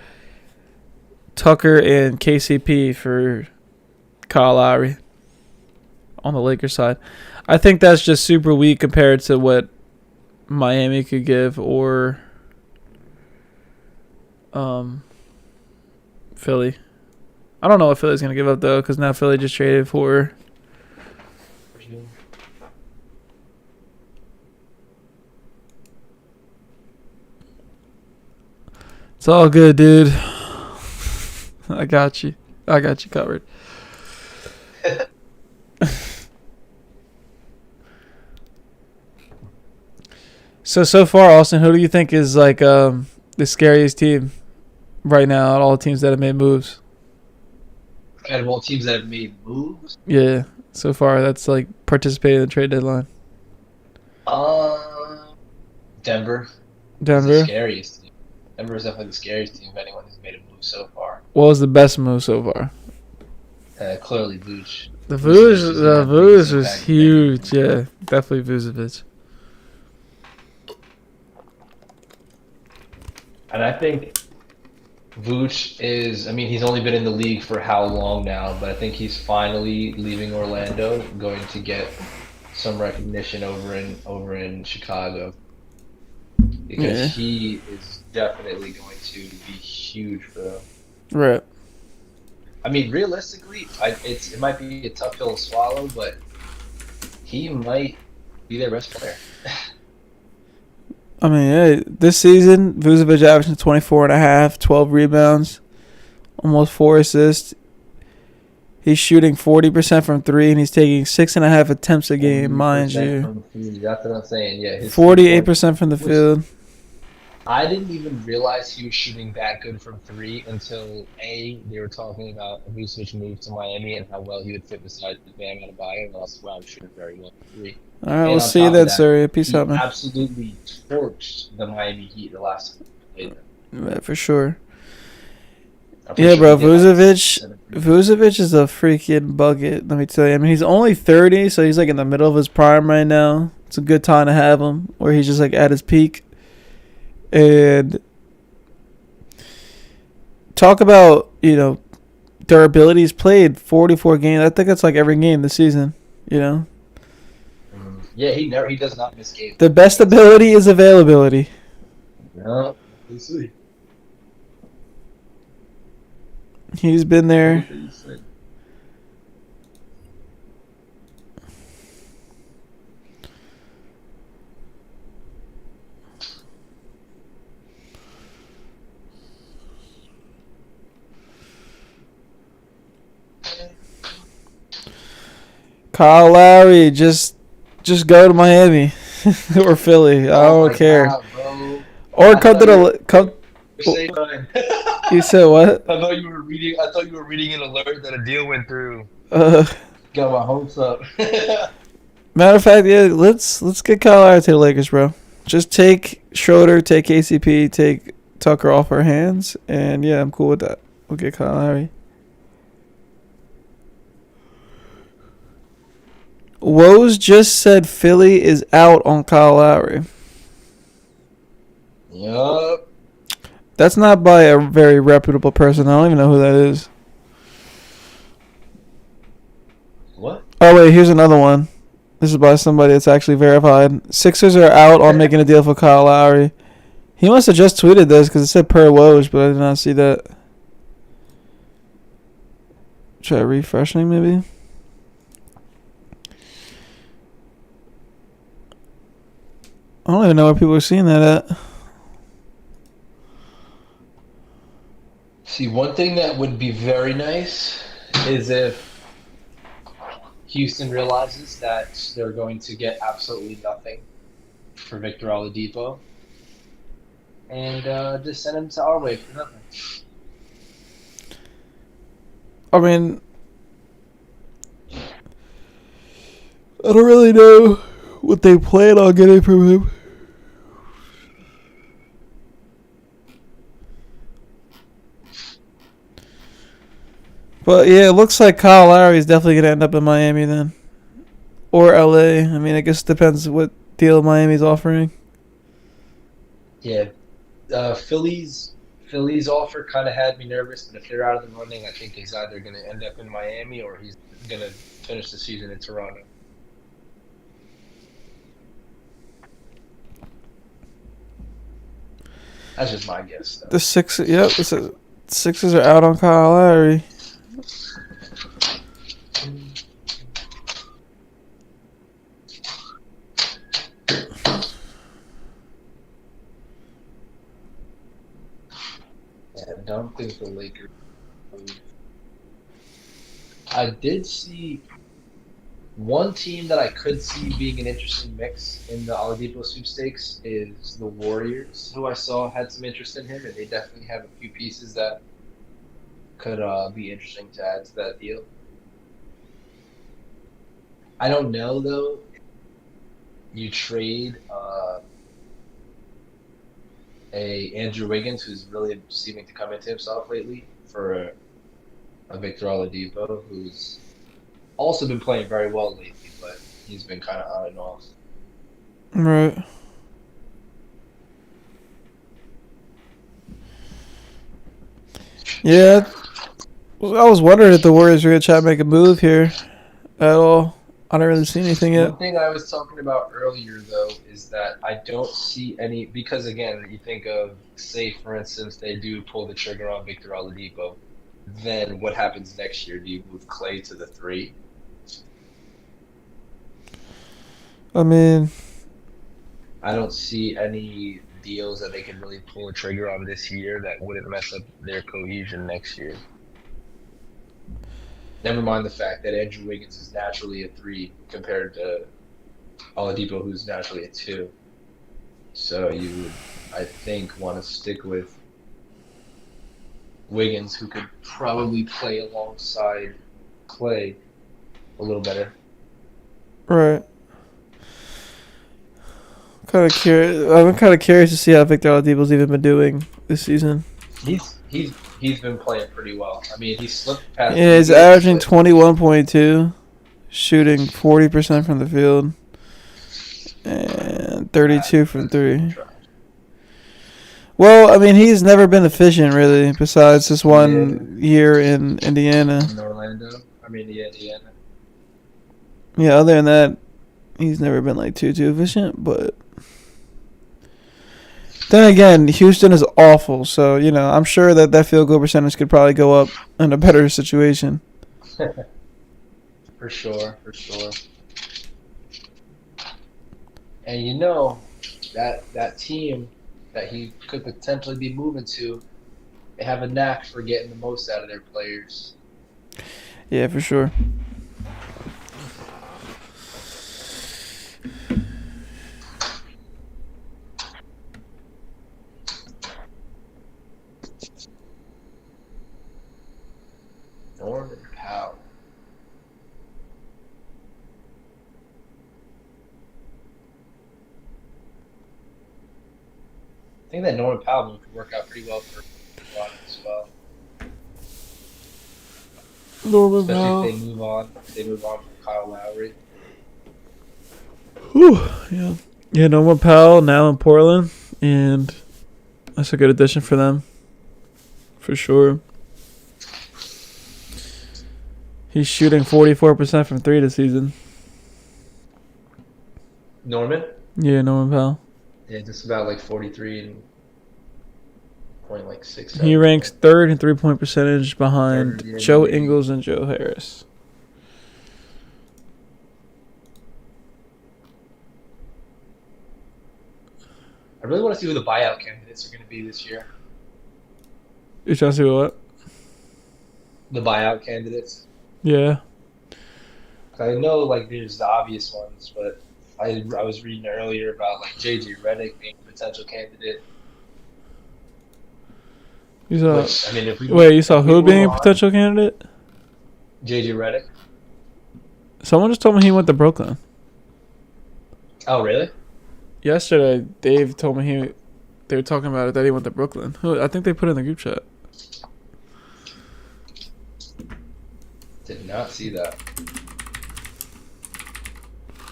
Tucker, and KCP for Kyle Lowry on the Lakers side. I think that's just super weak compared to what Miami could give or Philly. I don't know what Philly's going to give up, though, because now Philly just traded for... It's all good, dude. I got you. I got you covered. So far, Austin, who do you think is like the scariest team right now out of all the teams that have made moves? Out of all teams that have made moves? Yeah, so far that's like participating in the trade deadline. Denver. Denver? It's the scariest team. Denver is definitely the scariest team of anyone who's made a move so far. What was the best move so far? Clearly Vooch. The Vooch was huge, yeah. Definitely Vucevic. And I think Vooch is, he's only been in the league for how long now, but I think he's finally leaving Orlando, going to get some recognition over in Chicago. Because he is definitely going to be huge for them. Right. Realistically, it might be a tough pill to swallow, but he might be their best player. This season, Vucevic averaging 24.5, 12 rebounds, almost 4 assists. He's shooting 40% from 3, and he's taking 6.5 attempts a game, mind you. That's what I'm saying, yeah. 48% from the field. I didn't even realize he was shooting that good from 3 until, they were talking about a Vucevic move to Miami and how well he would fit beside Bam Adebayo, and also, wow, I'm shooting very well from 3. All right, we'll see you then, sir. Peace out, man. Absolutely torched the Miami Heat the last time they played them. Yeah, for sure. Yeah, bro, Vucevic is a freaking bucket, let me tell you. He's only 30, so he's like in the middle of his prime right now. It's a good time to have him, where he's just like at his peak. And talk about, durability. He's played 44 games. I think that's like every game this season, Yeah, he does not miss games. The best ability is availability. Yeah, we'll see. He's been there. Kyle Lowry, just go to Miami or Philly. I don't care. God, bro. Or I come to thought you the come. were saying something. You said what? I thought you were reading. I thought you were reading an alert that a deal went through. Uh, Got my hopes up. Matter of fact, yeah, let's get Kyle Lowry to the Lakers, bro. Just take Schroeder, take KCP, take Tucker off our hands, and yeah, I'm cool with that. We'll get Kyle Lowry. Woes just said Philly is out on Kyle Lowry. Yup. That's not by a very reputable person. I don't even know who that is. What? Oh wait, here's another one. This is by somebody that's actually verified. Sixers are out on making a deal for Kyle Lowry. He must have just tweeted this because it said per Woj, but I did not see that. Try refreshing maybe. I don't even know where people are seeing that at. See, one thing that would be very nice is if Houston realizes that they're going to get absolutely nothing for Victor Oladipo, and just send him to our way for nothing. I mean, I don't really know what they plan on getting from him. But yeah, it looks like Kyle Lowry is definitely going to end up in Miami then. Or LA. I mean, I guess it depends what deal Miami's offering. Yeah, Philly's offer kind of had me nervous, but if they're out of the running, I think he's either going to end up in Miami or he's going to finish the season in Toronto. That's just my guess, though. The Sixers are out on Kyle Lowry. I don't think the Lakers. I did see one team that I could see being an interesting mix in the Oladipo sweepstakes is the Warriors, who I saw had some interest in him, and they definitely have a few pieces that could be interesting to add to that deal. I don't know though. You trade a Andrew Wiggins, who's really seeming to come into himself lately, for a Victor Oladipo, who's also been playing very well lately, but he's been kind of on and off. Right. Yeah. I was wondering if the Warriors were going to try to make a move here at all. I don't really see anything yet. One thing I was talking about earlier, though, is that I don't see any, because again, you think of, say, for instance, they do pull the trigger on Victor Oladipo, then what happens next year? Do you move Clay to the 3? I mean, I don't see any deals that they can really pull a trigger on this year that wouldn't mess up their cohesion next year. Never mind the fact that Andrew Wiggins is naturally a 3 compared to Oladipo, who's naturally a 2. So you would, I think, want to stick with Wiggins, who could probably play alongside Clay a little better. right. I'm kind of curious to see how Victor Oladipo's even been doing this season. He's been playing pretty well. I mean, he slipped past. Yeah, he's averaging 21.2, shooting 40% from the field, and 32 from 3. Well, I mean, he's never been efficient, really, besides this one year in Indiana. In Orlando. Indiana. Yeah, other than that, he's never been, like, too efficient, but... Then again, Houston is awful, so, you know, I'm sure that field goal percentage could probably go up in a better situation. For sure. And you know, that team that he could potentially be moving to, they have a knack for getting the most out of their players. Yeah, for sure. I think that Norman Powell move could work out pretty well for Toronto as well, Norman especially if Powell. they move on from Kyle Lowry. Whew, yeah. Yeah, Norman Powell now in Portland, and that's a good addition for them. For sure. He's shooting 44% from 3 this season. Norman? Yeah, Norman Powell. Yeah, just about like 43 and point like 6. He ranks 3rd in 3-point percentage behind 3rd, yeah, Joe maybe. Ingles and Joe Harris. I really want to see who the buyout candidates are going to be this year. You trying to see what? The buyout candidates. Yeah. I know like there's the obvious ones, but I was reading earlier about like JJ Redick being a potential candidate. You saw? Which, I mean, if we Wait, you saw if we who move being a on- potential candidate? JJ Redick. Someone just told me he went to Brooklyn. Oh, really? Yesterday, Dave told me they were talking about it that he went to Brooklyn. I think they put it in the group chat. Did not see that.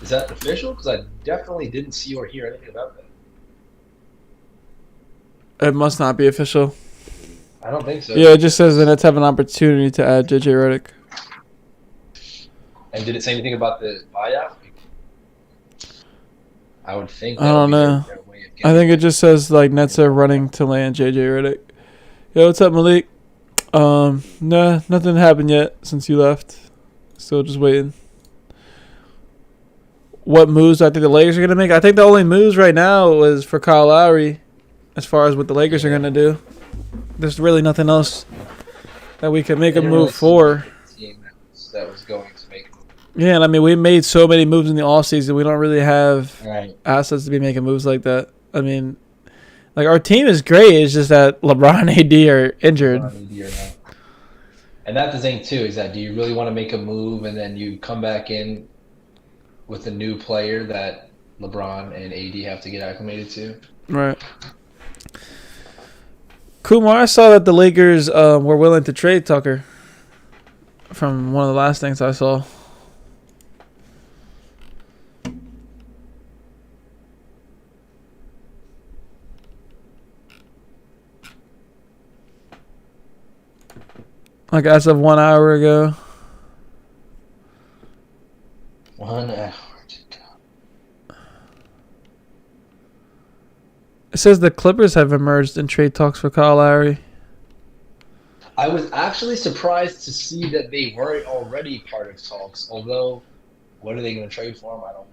Is that official? Because I definitely didn't see or hear anything about that. It must not be official. I don't think so. Yeah, it just says the Nets have an opportunity to add JJ Redick. And did it say anything about the buyout? I would think. I don't that would know. be their way of I getting think it just says like Nets are running to land JJ Redick. Yo, what's up, Malik? Nah, nothing happened yet since you left. Still just waiting. What moves I think the Lakers are gonna make? I think the only moves right now is for Kyle Lowry, as far as what the Lakers are gonna do. There's really nothing else that we can make a Didn't move really see for. a team that was going to make. Yeah, and I mean, we made so many moves in the offseason. We don't really have Right. assets to be making moves like that. I mean, like, our team is great. It's just that LeBron and AD are injured. And that's the thing too, is that do you really want to make a move and then you come back in with a new player that LeBron and AD have to get acclimated to? Right. Kumar, I saw that the Lakers were willing to trade Tucker from one of the last things I saw. Like as of 1 hour ago. 1 hour. It says the Clippers have emerged in trade talks for Kyle Lowry. I was actually surprised to see that they weren't already part of talks. Although, what are they going to trade for him? I don't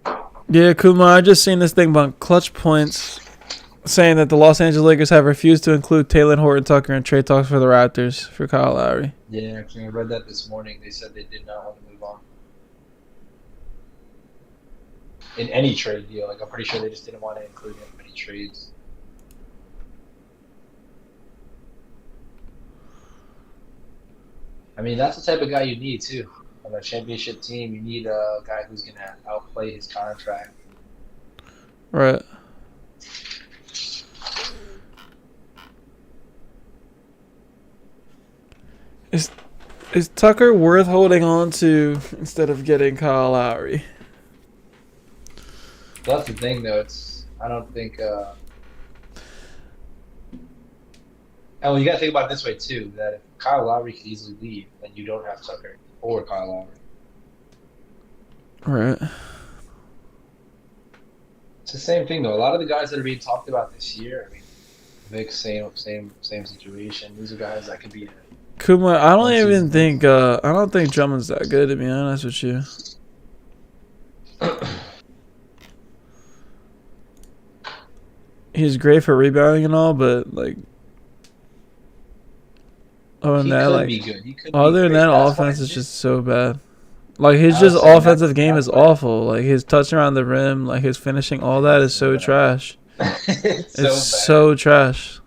know. Yeah, Kumar, I just seen this thing about Clutch Points saying that the Los Angeles Lakers have refused to include Taylor Horton Tucker in trade talks for the Raptors for Kyle Lowry. Yeah, actually, I read that this morning. They said they did not want to move on. In any trade deal. Like, I'm pretty sure they just didn't want to include him in any trades. I mean, that's the type of guy you need, too. On a championship team, you need a guy who's going to outplay his contract. Right. Is Tucker worth holding on to instead of getting Kyle Lowry? That's the thing, though. I don't think. Oh, you got to think about it this way too: that if Kyle Lowry could easily leave, then you don't have Tucker or Kyle Lowry. Right. It's the same thing, though. A lot of the guys that are being talked about this year, I mean, Vic, same situation. These are guys that could be. Kumar, I don't think Drummond's that good, to be honest with you. He's great for rebounding and all, but like, other than that, like, offense is just so bad. Like his just offensive game is awful. Like his touch around the rim, like his finishing, all that is so trash. It's so trash.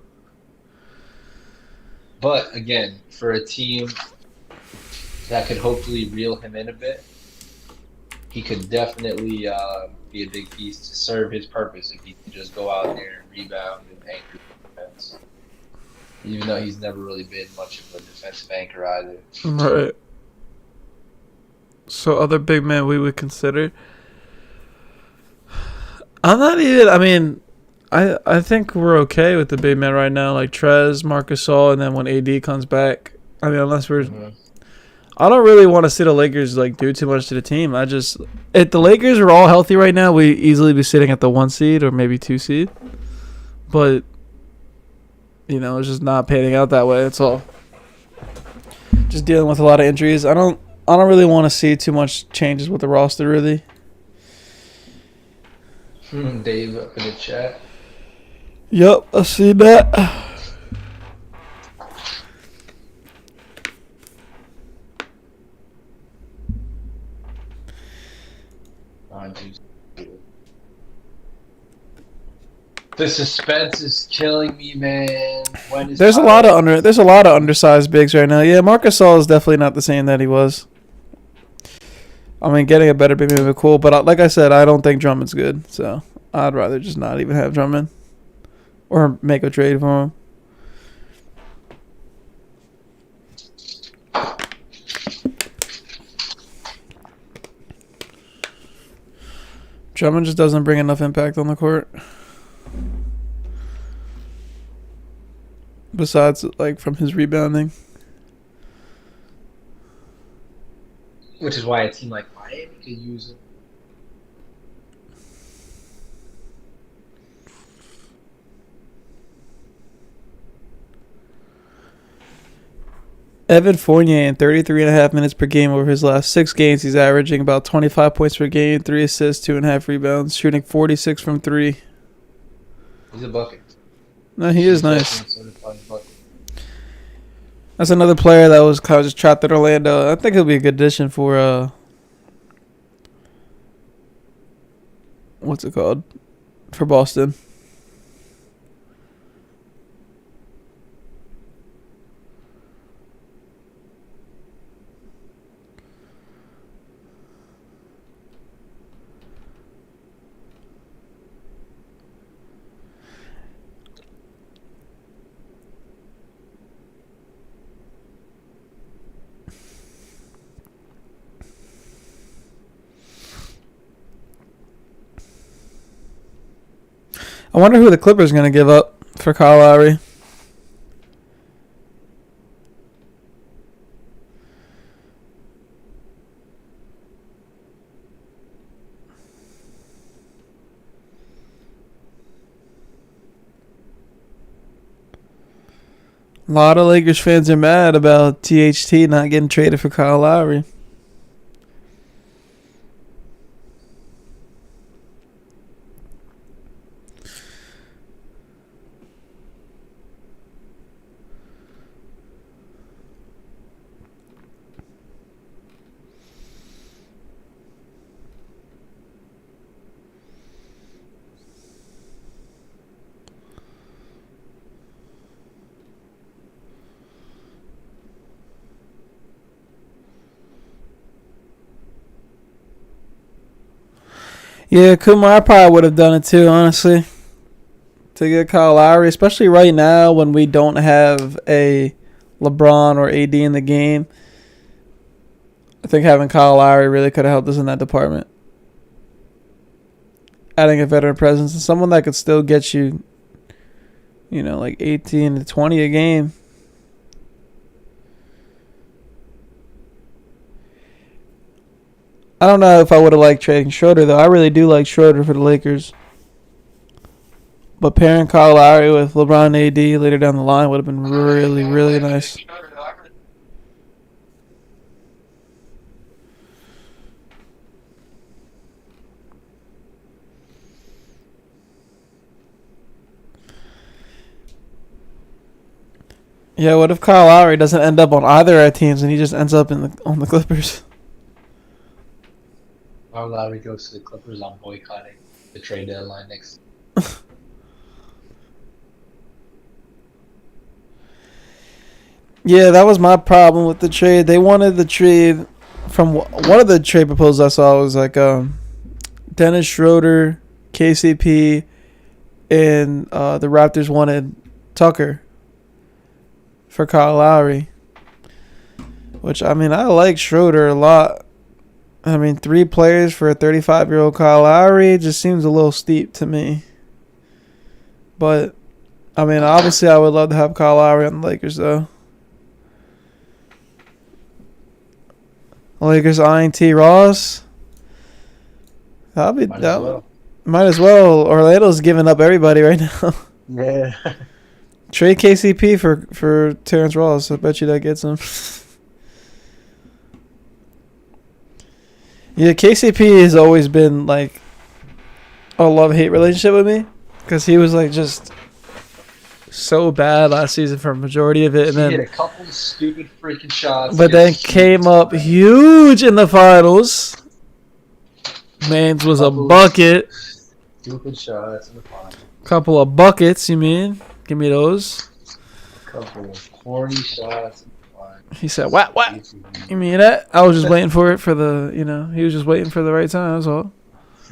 But again, for a team that could hopefully reel him in a bit, he could definitely be a big piece to serve his purpose if he can just go out there and rebound and anchor defense. Even though he's never really been much of a defensive anchor either. Right. So other big men we would consider. I'm not even. I mean, I think we're okay with the big men right now, like Trez, Marcus Gasol, and then when AD comes back. I mean, unless we're. I don't really want to see the Lakers like do too much to the team. If the Lakers were all healthy right now, we easily be sitting at the 1 seed or maybe 2 seed. But it's just not panning out that way. That's all. Just dealing with a lot of injuries. I don't really want to see too much changes with the roster, really. Dave up in the chat. Yep, I see that. The suspense is killing me, man. There's a lot of undersized bigs right now. Yeah, Marcus Gasol is definitely not the same that he was. I mean, getting a better big man would be cool, but like I said, I don't think Drummond's good, so I'd rather just not even have Drummond or make a trade for him. Drummond just doesn't bring enough impact on the court. Besides, like, from his rebounding. Which is why a team like Miami could use him. Evan Fournier in 33.5 minutes per game over his last 6 games. He's averaging about 25 points per game, 3 assists, 2.5 rebounds, shooting 46 from 3. He's a bucket. No, he is nice. That's another player that was kind of just trapped at Orlando. I think he'll be a good addition for what's it called? For Boston. I wonder who the Clippers are going to give up for Kyle Lowry. A lot of Lakers fans are mad about THT not getting traded for Kyle Lowry. Yeah, Kumar probably would have done it too, honestly. To get Kyle Lowry, especially right now when we don't have a LeBron or AD in the game. I think having Kyle Lowry really could have helped us in that department. Adding a veteran presence and someone that could still get you, like 18 to 20 a game. I don't know if I would have liked trading Schroeder, though. I really do like Schroeder for the Lakers. But pairing Kyle Lowry with LeBron and AD later down the line would have been really, really nice. Yeah, what if Kyle Lowry doesn't end up on either of our teams and he just ends up on the Clippers? Kyle Lowry goes to the Clippers on boycotting the trade deadline next. Yeah, that was my problem with the trade. They wanted the trade from one of the trade proposals I saw was like Dennis Schroeder, KCP, and the Raptors wanted Tucker for Kyle Lowry. Which, I mean, I like Schroeder a lot. I mean, 3 players for a 35-year-old Kyle Lowry just seems a little steep to me. But, I mean, obviously I would love to have Kyle Lowry on the Lakers, though. Lakers eyeing T. Ross. That'll be might as well. Orlando's giving up everybody right now. Yeah. Trade KCP for Terrence Ross. I bet you that gets him. Yeah, KCP has always been like a love-hate relationship with me because he was like just so bad last season for a majority of it, and then he hit a couple of stupid freaking shots, but then came up huge in the finals. Mans was a bucket. Stupid shots in the finals. Couple of buckets, you mean? Give me those. Couple of corny shots. He said, "What? You mean that?" I was just waiting for it for the, he was just waiting for the right time. That's all.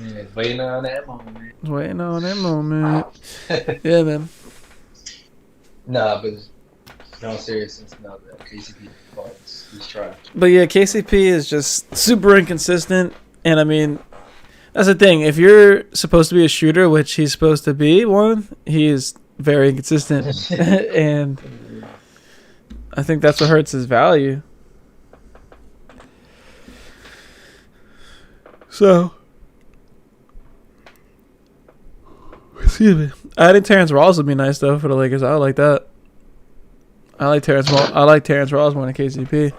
Yeah, waiting on that moment. Waiting on that moment. Yeah, man. Nah, but no seriousness. No, the KCP he's trash. But yeah, KCP is just super inconsistent, and I mean, that's the thing. If you're supposed to be a shooter, which he's supposed to be he is very inconsistent, and I think that's what hurts his value. So, excuse me. Adding Terrence Ross would be nice though for the Lakers. I like that. I like Terrence Ross more than KCP.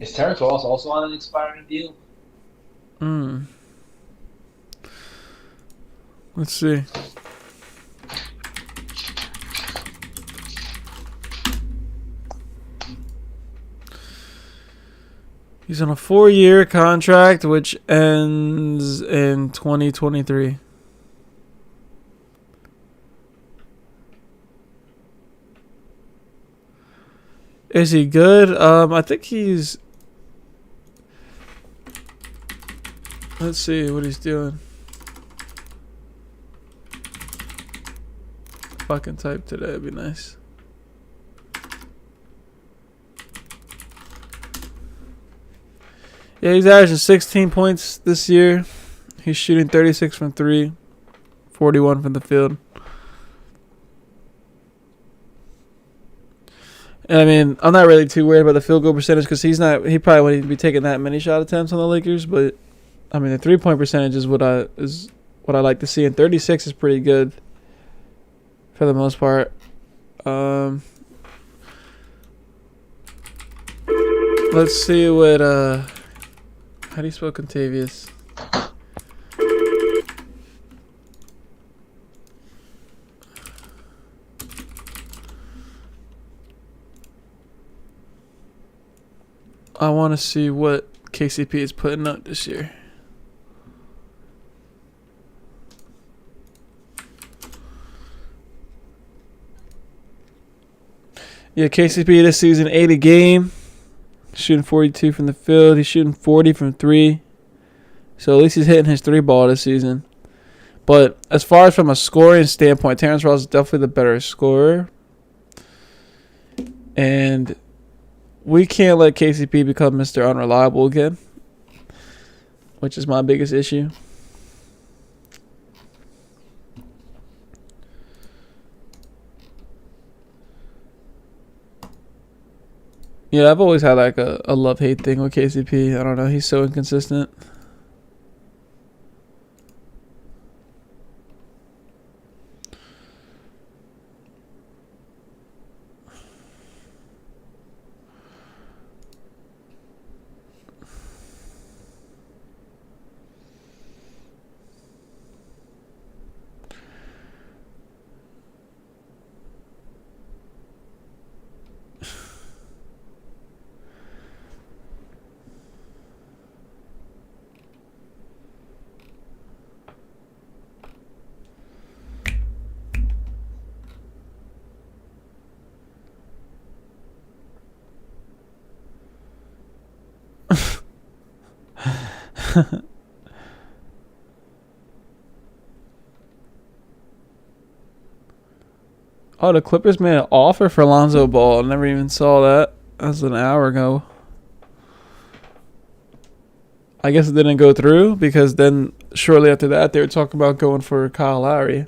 Is Terrence Ross also on an expiring deal? Let's see. He's on a 4-year contract, which ends in 2023. Is he good? I think he's... Let's see what he's doing. If I can type today, it'd be nice. Yeah, he's averaging 16 points this year. He's shooting 36 from 3, 41 from the field. And I mean, I'm not really too worried about the field goal percentage because he probably wouldn't be taking that many shot attempts on the Lakers. But I mean, the 3-point percentage is what I like to see, and 36 is pretty good for the most part. Let's see what how do you spell Contavious? I want to see what KCP is putting up this year. Yeah, KCP this season, 8 a game. Shooting 42 from the field. He's shooting 40 from 3. So at least he's hitting his 3-ball this season. But as far as from a scoring standpoint, Terrence Ross is definitely the better scorer. And we can't let KCP become Mr. Unreliable again, which is my biggest issue. Yeah, I've always had like a love-hate thing with KCP. I don't know. He's so inconsistent. Oh, the Clippers made an offer for Lonzo Ball. I never even saw that. That was an hour ago. I guess it didn't go through because then shortly after that they were talking about going for Kyle Lowry.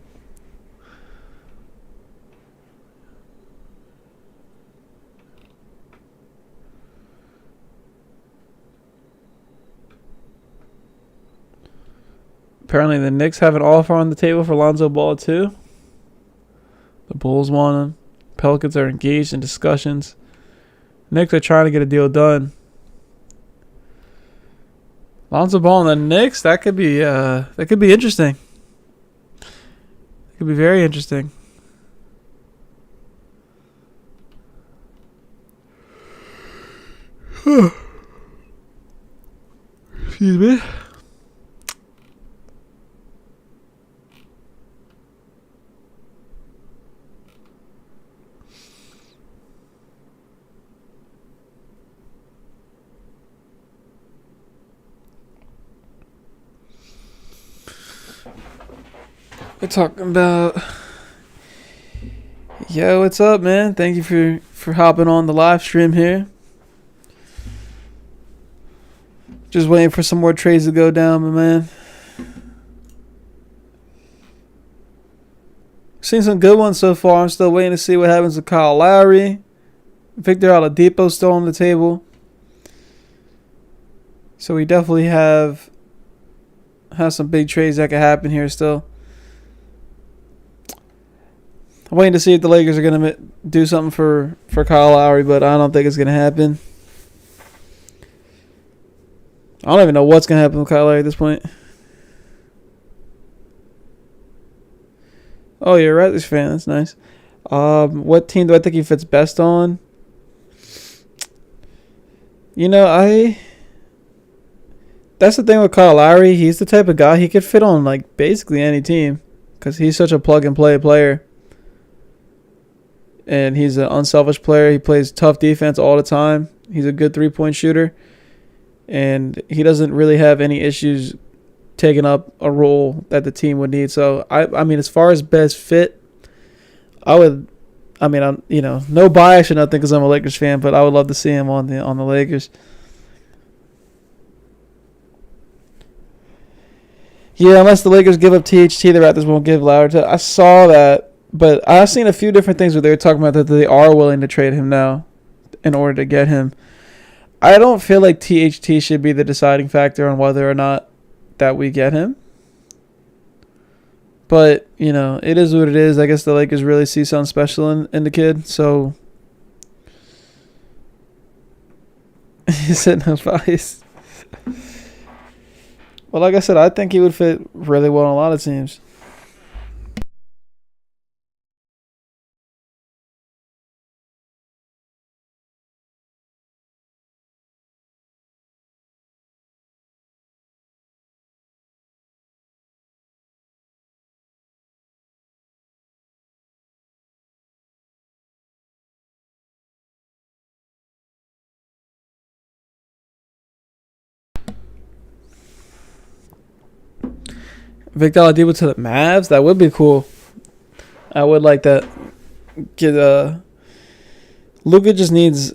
Apparently the Knicks have an offer on the table for Lonzo Ball too. The Bulls want him. Pelicans are engaged in discussions. Knicks are trying to get a deal done. Lonzo Ball and the Knicks, that could be interesting. It could be very interesting. Excuse me. We're talking about, yo, what's up, man? Thank you for hopping on the live stream here. Just waiting for some more trades to go down, my man. Seen some good ones so far. I'm still waiting to see what happens with Kyle Lowry. Victor Oladipo still on the table. So we definitely have some big trades that could happen here still. I'm waiting to see if the Lakers are going to do something for Kyle Lowry, but I don't think it's going to happen. I don't even know what's going to happen with Kyle Lowry at this point. Oh, you're a Raptors fan. That's nice. What team do I think he fits best on? You know, that's the thing with Kyle Lowry. He's the type of guy he could fit on like basically any team because he's such a plug-and-play player. And he's an unselfish player. He plays tough defense all the time. He's a good three-point shooter. And he doesn't really have any issues taking up a role that the team would need. So, I mean, as far as best fit, I'm no bias or nothing because I'm a Lakers fan, but I would love to see him on the Lakers. Yeah, unless the Lakers give up THT, the Raptors won't give Lowry to. I saw that. But I've seen a few different things where they were talking about that they are willing to trade him now in order to get him. I don't feel like THT should be the deciding factor on whether or not that we get him. But, you know, it is what it is. I guess the Lakers really see something special in the kid. So, he said no bias. Well, like I said, I think he would fit really well on a lot of teams. Victor Oladipo to the Mavs? That would be cool. I would like that. Luka just needs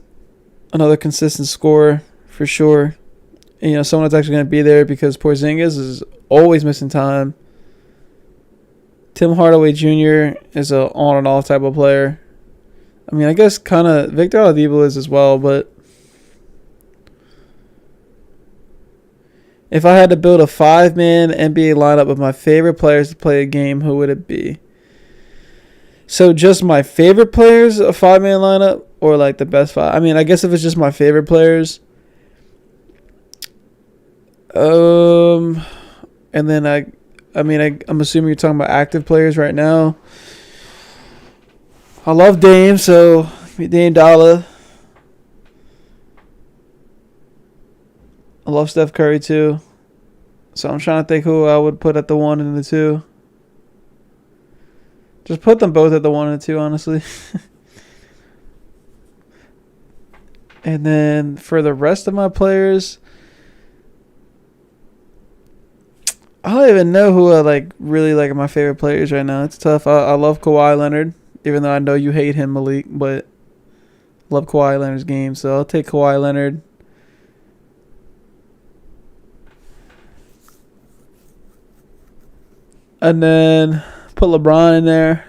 another consistent scorer for sure. And, you know, someone that's actually going to be there because Porzingis is always missing time. Tim Hardaway Jr. is a on and off type of player. I mean, I guess kind of Victor Oladipo is as well, but if I had to build a 5-man NBA lineup of my favorite players to play a game, who would it be? So just my favorite players, a 5-man lineup, or like the best 5? I mean, I guess if it's just my favorite players, and then I'm assuming you're talking about active players right now. I love Dame, so Dame Dollar. I love Steph Curry too. So I'm trying to think who I would put at the 1 and the 2. Just put them both at the 1 and the 2, honestly. And then for the rest of my players, I don't even know who I like really like my favorite players right now. It's tough. I love Kawhi Leonard, even though I know you hate him, Malik, but love Kawhi Leonard's game, so I'll take Kawhi Leonard. And then put LeBron in there.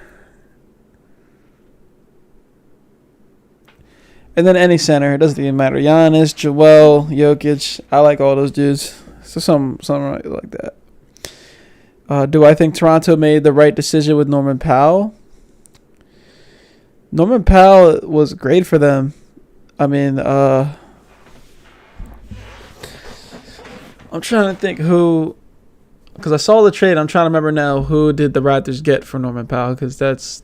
And then any center. It doesn't even matter. Giannis, Joel, Jokic. I like all those dudes. So something like that. Do I think Toronto made the right decision with Norman Powell? Norman Powell was great for them. I mean, I'm trying to think who, because I saw the trade. I'm trying to remember now who did the Raptors get for Norman Powell, because that's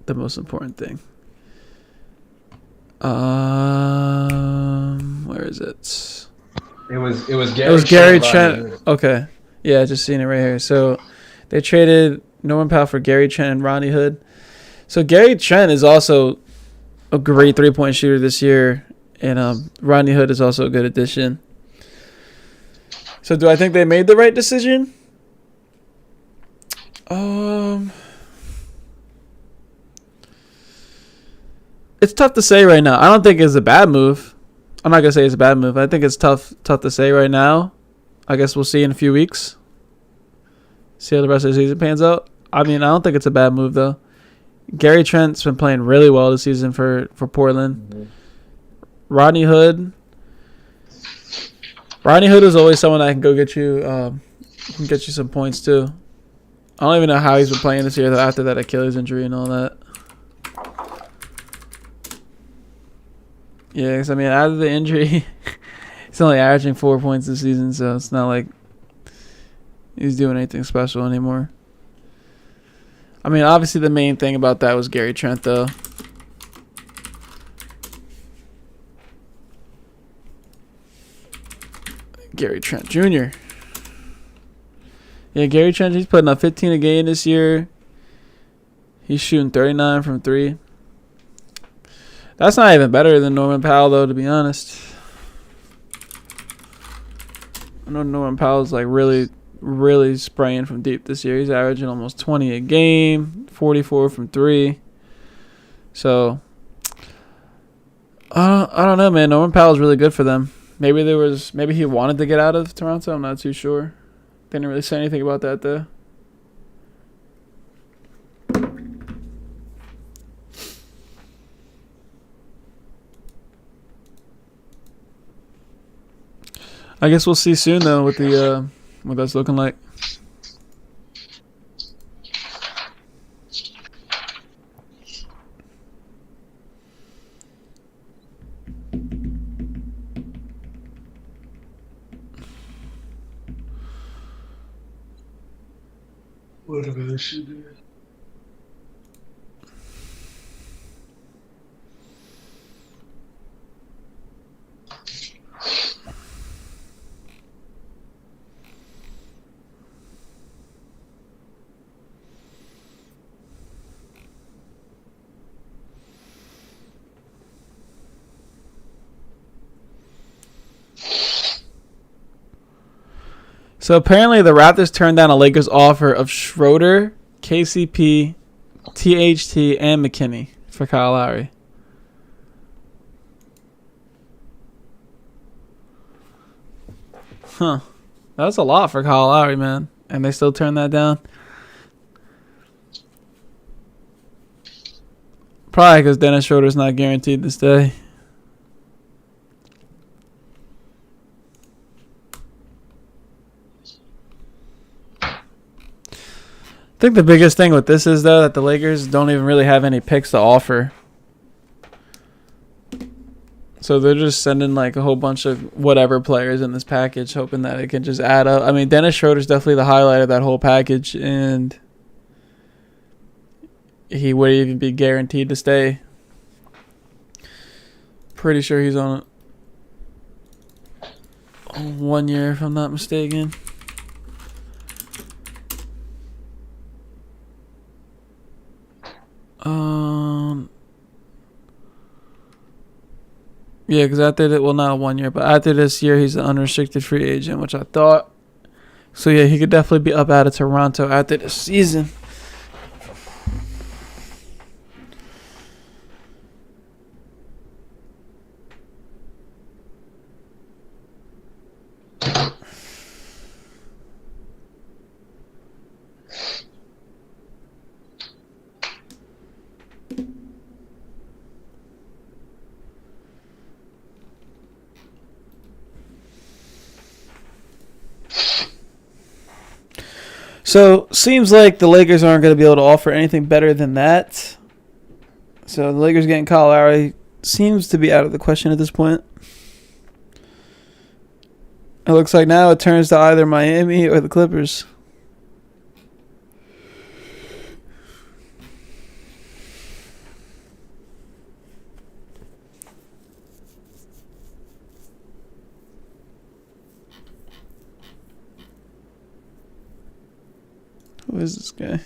the most important thing. Where is it? It was Gary. It was Gary Trent. Okay, yeah, just seeing it right here. So they traded Norman Powell for Gary Trent and Rodney Hood. So Gary Trent is also a great 3-point shooter this year, and Rodney Hood is also a good addition. So do I think they made the right decision? It's tough to say right now. I don't think it's a bad move. I'm not gonna say it's a bad move. I think it's tough to say right now. I guess we'll see in a few weeks. See how the rest of the season pans out. I mean, I don't think it's a bad move though. Gary Trent's been playing really well this season for Portland. Mm-hmm. Rodney Hood is always someone that can go get you some points too. I don't even know how he's been playing this year after that Achilles injury and all that. Yeah, because I mean, out of the injury, he's only averaging 4 points this season, so it's not like he's doing anything special anymore. I mean, obviously the main thing about that was Gary Trent, though. Gary Trent Jr. Yeah, Gary Trent, he's putting up 15 a game this year. He's shooting 39 from 3. That's not even better than Norman Powell, though, to be honest. I know Norman Powell's like really spraying from deep this year. He's averaging almost 20 a game, 44 from 3. So, I don't know, man. Norman Powell's really good for them. Maybe he wanted to get out of Toronto. I'm not too sure. Didn't really say anything about that, though. I guess we'll see soon though with the what that's looking like. Whatever this should do. So apparently the Raptors turned down a Lakers offer of Schroeder, KCP, THT, and McKinney for Kyle Lowry. Huh. That's a lot for Kyle Lowry, man. And they still turned that down? Probably because Dennis Schroeder's not guaranteed to stay. I think the biggest thing with this is, though, that the Lakers don't even really have any picks to offer. So they're just sending like a whole bunch of whatever players in this package, hoping that it can just add up. I mean, Dennis Schroeder's definitely the highlight of that whole package, and he would even be guaranteed to stay. Pretty sure he's on 1 year, if I'm not mistaken. Yeah, because after that, well, not 1 year, but after this year, he's an unrestricted free agent, which I thought So yeah, he could definitely be up out of Toronto after this season. So seems like the Lakers aren't going to be able to offer anything better than that. So the Lakers getting Kyle Lowry seems to be out of the question at this point. It looks like now it turns to either Miami or the Clippers. Who is this guy?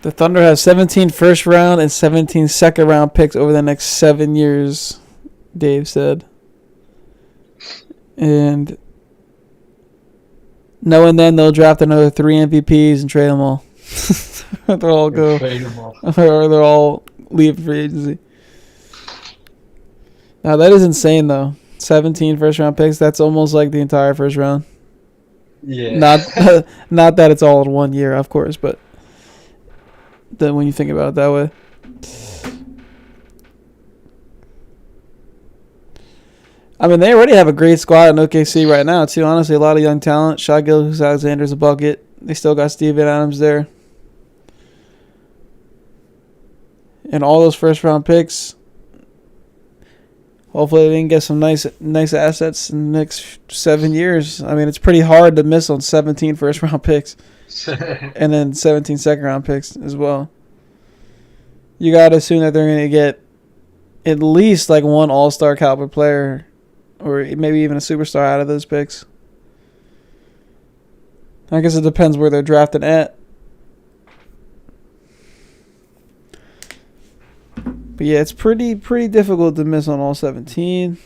The Thunder has 17 first round and 17 second round picks over the next 7 years, Dave said. And knowing then they'll draft another 3 MVPs and trade them all. They'll all go. Trade them all. Or they'll all leave free agency. Now that is insane though. 17 first round picks, that's almost like the entire first round. Yeah. Not that it's all in 1 year, of course, but then when you think about it that way. I mean, they already have a great squad in OKC right now, too. Honestly, a lot of young talent. Shai Gilgeous-Alexander's a bucket. They still got Steven Adams there. And all those first-round picks, hopefully they can get some nice assets in the next 7 years. I mean, it's pretty hard to miss on 17 first-round picks. And then 17 second-round picks as well. You got to assume that they're going to get at least like one all-star caliber player or maybe even a superstar out of those picks. I guess it depends where they're drafted at. But yeah, it's pretty difficult to miss on all 17.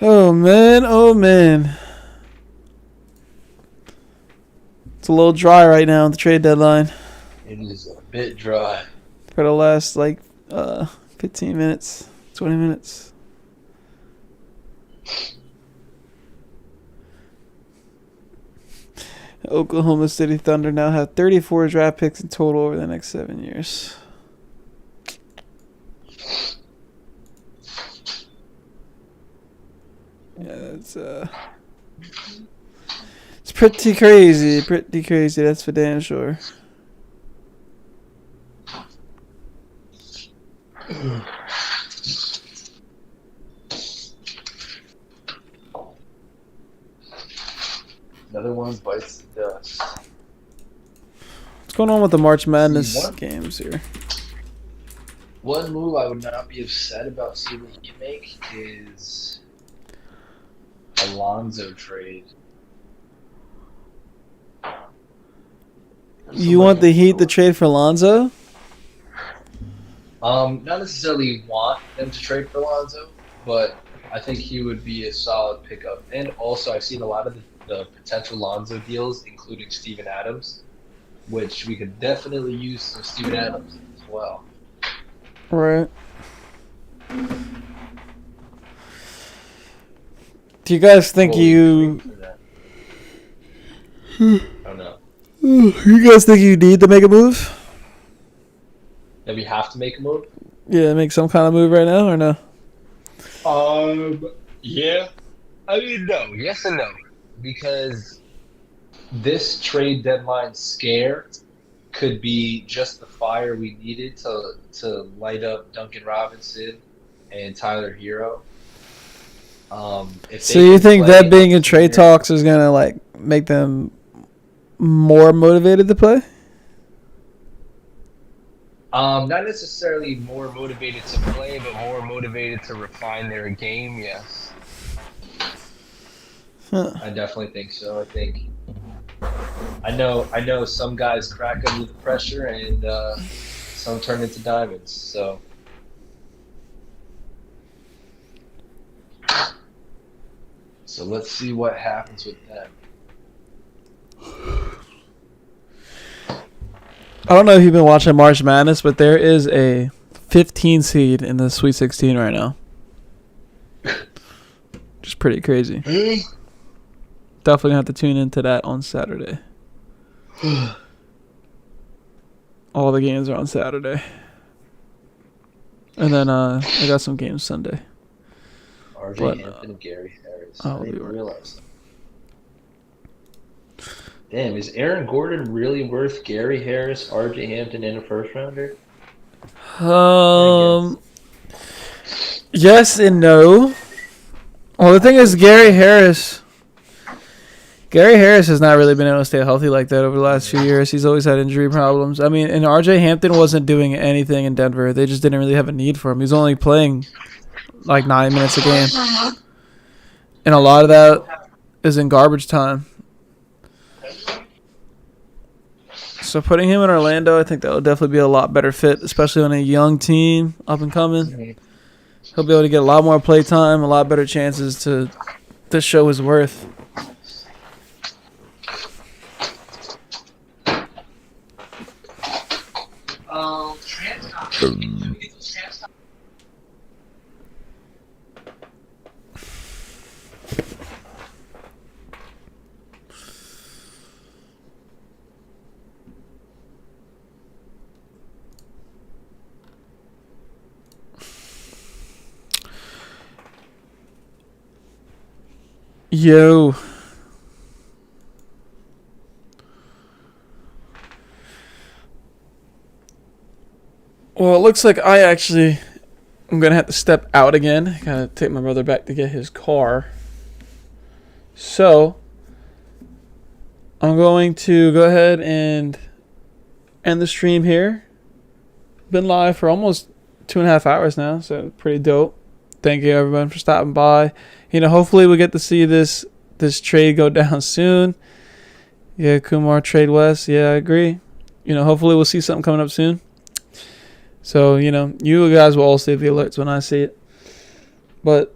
Oh, man. Oh, man. It's a little dry right now at the trade deadline. It is a bit dry. For the last, 15 minutes, 20 minutes. Oklahoma City Thunder now have 34 draft picks in total over the next 7 years. Yeah, it's pretty crazy, that's for damn sure. Another one bites the dust. What's going on with the March Madness games here? One move I would not be upset about seeing the Heat make is Alonzo trade. You want the Heat to trade for Lonzo? Not necessarily want them to trade for Lonzo, but I think he would be a solid pickup. And also, I've seen a lot of the potential Lonzo deals, including Steven Adams, which we could definitely use some Steven Adams as well. Right. Do you guys think you... I don't know. You guys think you need to make a move? That we have to make a move? Yeah, make some kind of move right now or no? Yeah. I mean, no. Yes and no. Because this trade deadline scare could be just the fire we needed to light up Duncan Robinson and Tyler Hero. If So they you can think play that being up in to trade their- talks is gonna like make them more motivated to play? Not necessarily more motivated to play, but more motivated to refine their game. Yes, Huh. I definitely think so. I know some guys crack under the pressure, and some turn into diamonds. So let's see what happens with them. I don't know if you've been watching March Madness, but there is a 15 seed in the Sweet 16 right now. Just pretty crazy. Definitely gonna have to tune into that on Saturday. All the games are on Saturday. And then I got some games Sunday. RJ But, Hampton and Gary Harris. oh, I didn't we were- realize that. Damn, is Aaron Gordon really worth Gary Harris, RJ Hampton, and a first rounder? Yes and no. Well, the thing is, Gary Harris has not really been able to stay healthy like that over the last few years. He's always had injury problems. I mean, and RJ Hampton wasn't doing anything in Denver. They just didn't really have a need for him. He's only playing like 9 minutes a game. And a lot of that is in garbage time. So putting him in Orlando, I think that would definitely be a lot better fit, especially on a young team, up and coming. He'll be able to get a lot more play time, a lot better chances to show his worth. Yo. Well, it looks like I'm going to have to step out again. Gotta take my brother back to get his car. So, I'm going to go ahead and end the stream here. Been live for almost 2.5 hours now, so pretty dope. Thank you everyone for stopping by. Hopefully we'll get to see this trade go down soon. Yeah, Kumar trade west. Yeah, I agree. Hopefully we'll see something coming up soon. So, you guys will all see the alerts when I see it. But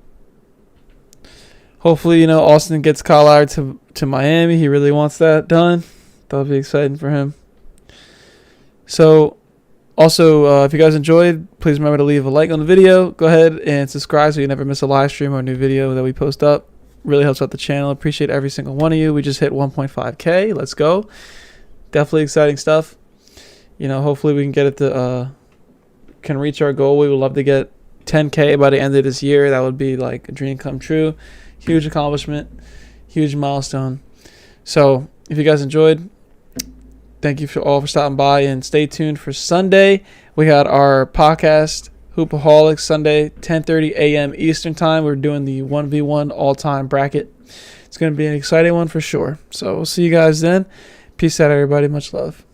hopefully, Austin gets Kyle Lowry to Miami. He really wants that done. That'll be exciting for him. So, also, if you guys enjoyed, please remember to leave a like on the video. Go ahead and subscribe so you never miss a live stream or a new video that we post up. Really helps out the channel. Appreciate every single one of you. We just hit 1.5K. Let's go. Definitely exciting stuff. Hopefully we can get it to can reach our goal. We would love to get 10K by the end of this year. That would be like a dream come true. Huge accomplishment. Huge milestone. So if you guys enjoyed, thank you all for stopping by, and stay tuned for Sunday. We got our podcast, Hoopaholics, Sunday, 10:30 a.m. Eastern Time. We're doing the 1v1 all-time bracket. It's going to be an exciting one for sure. So we'll see you guys then. Peace out, everybody. Much love.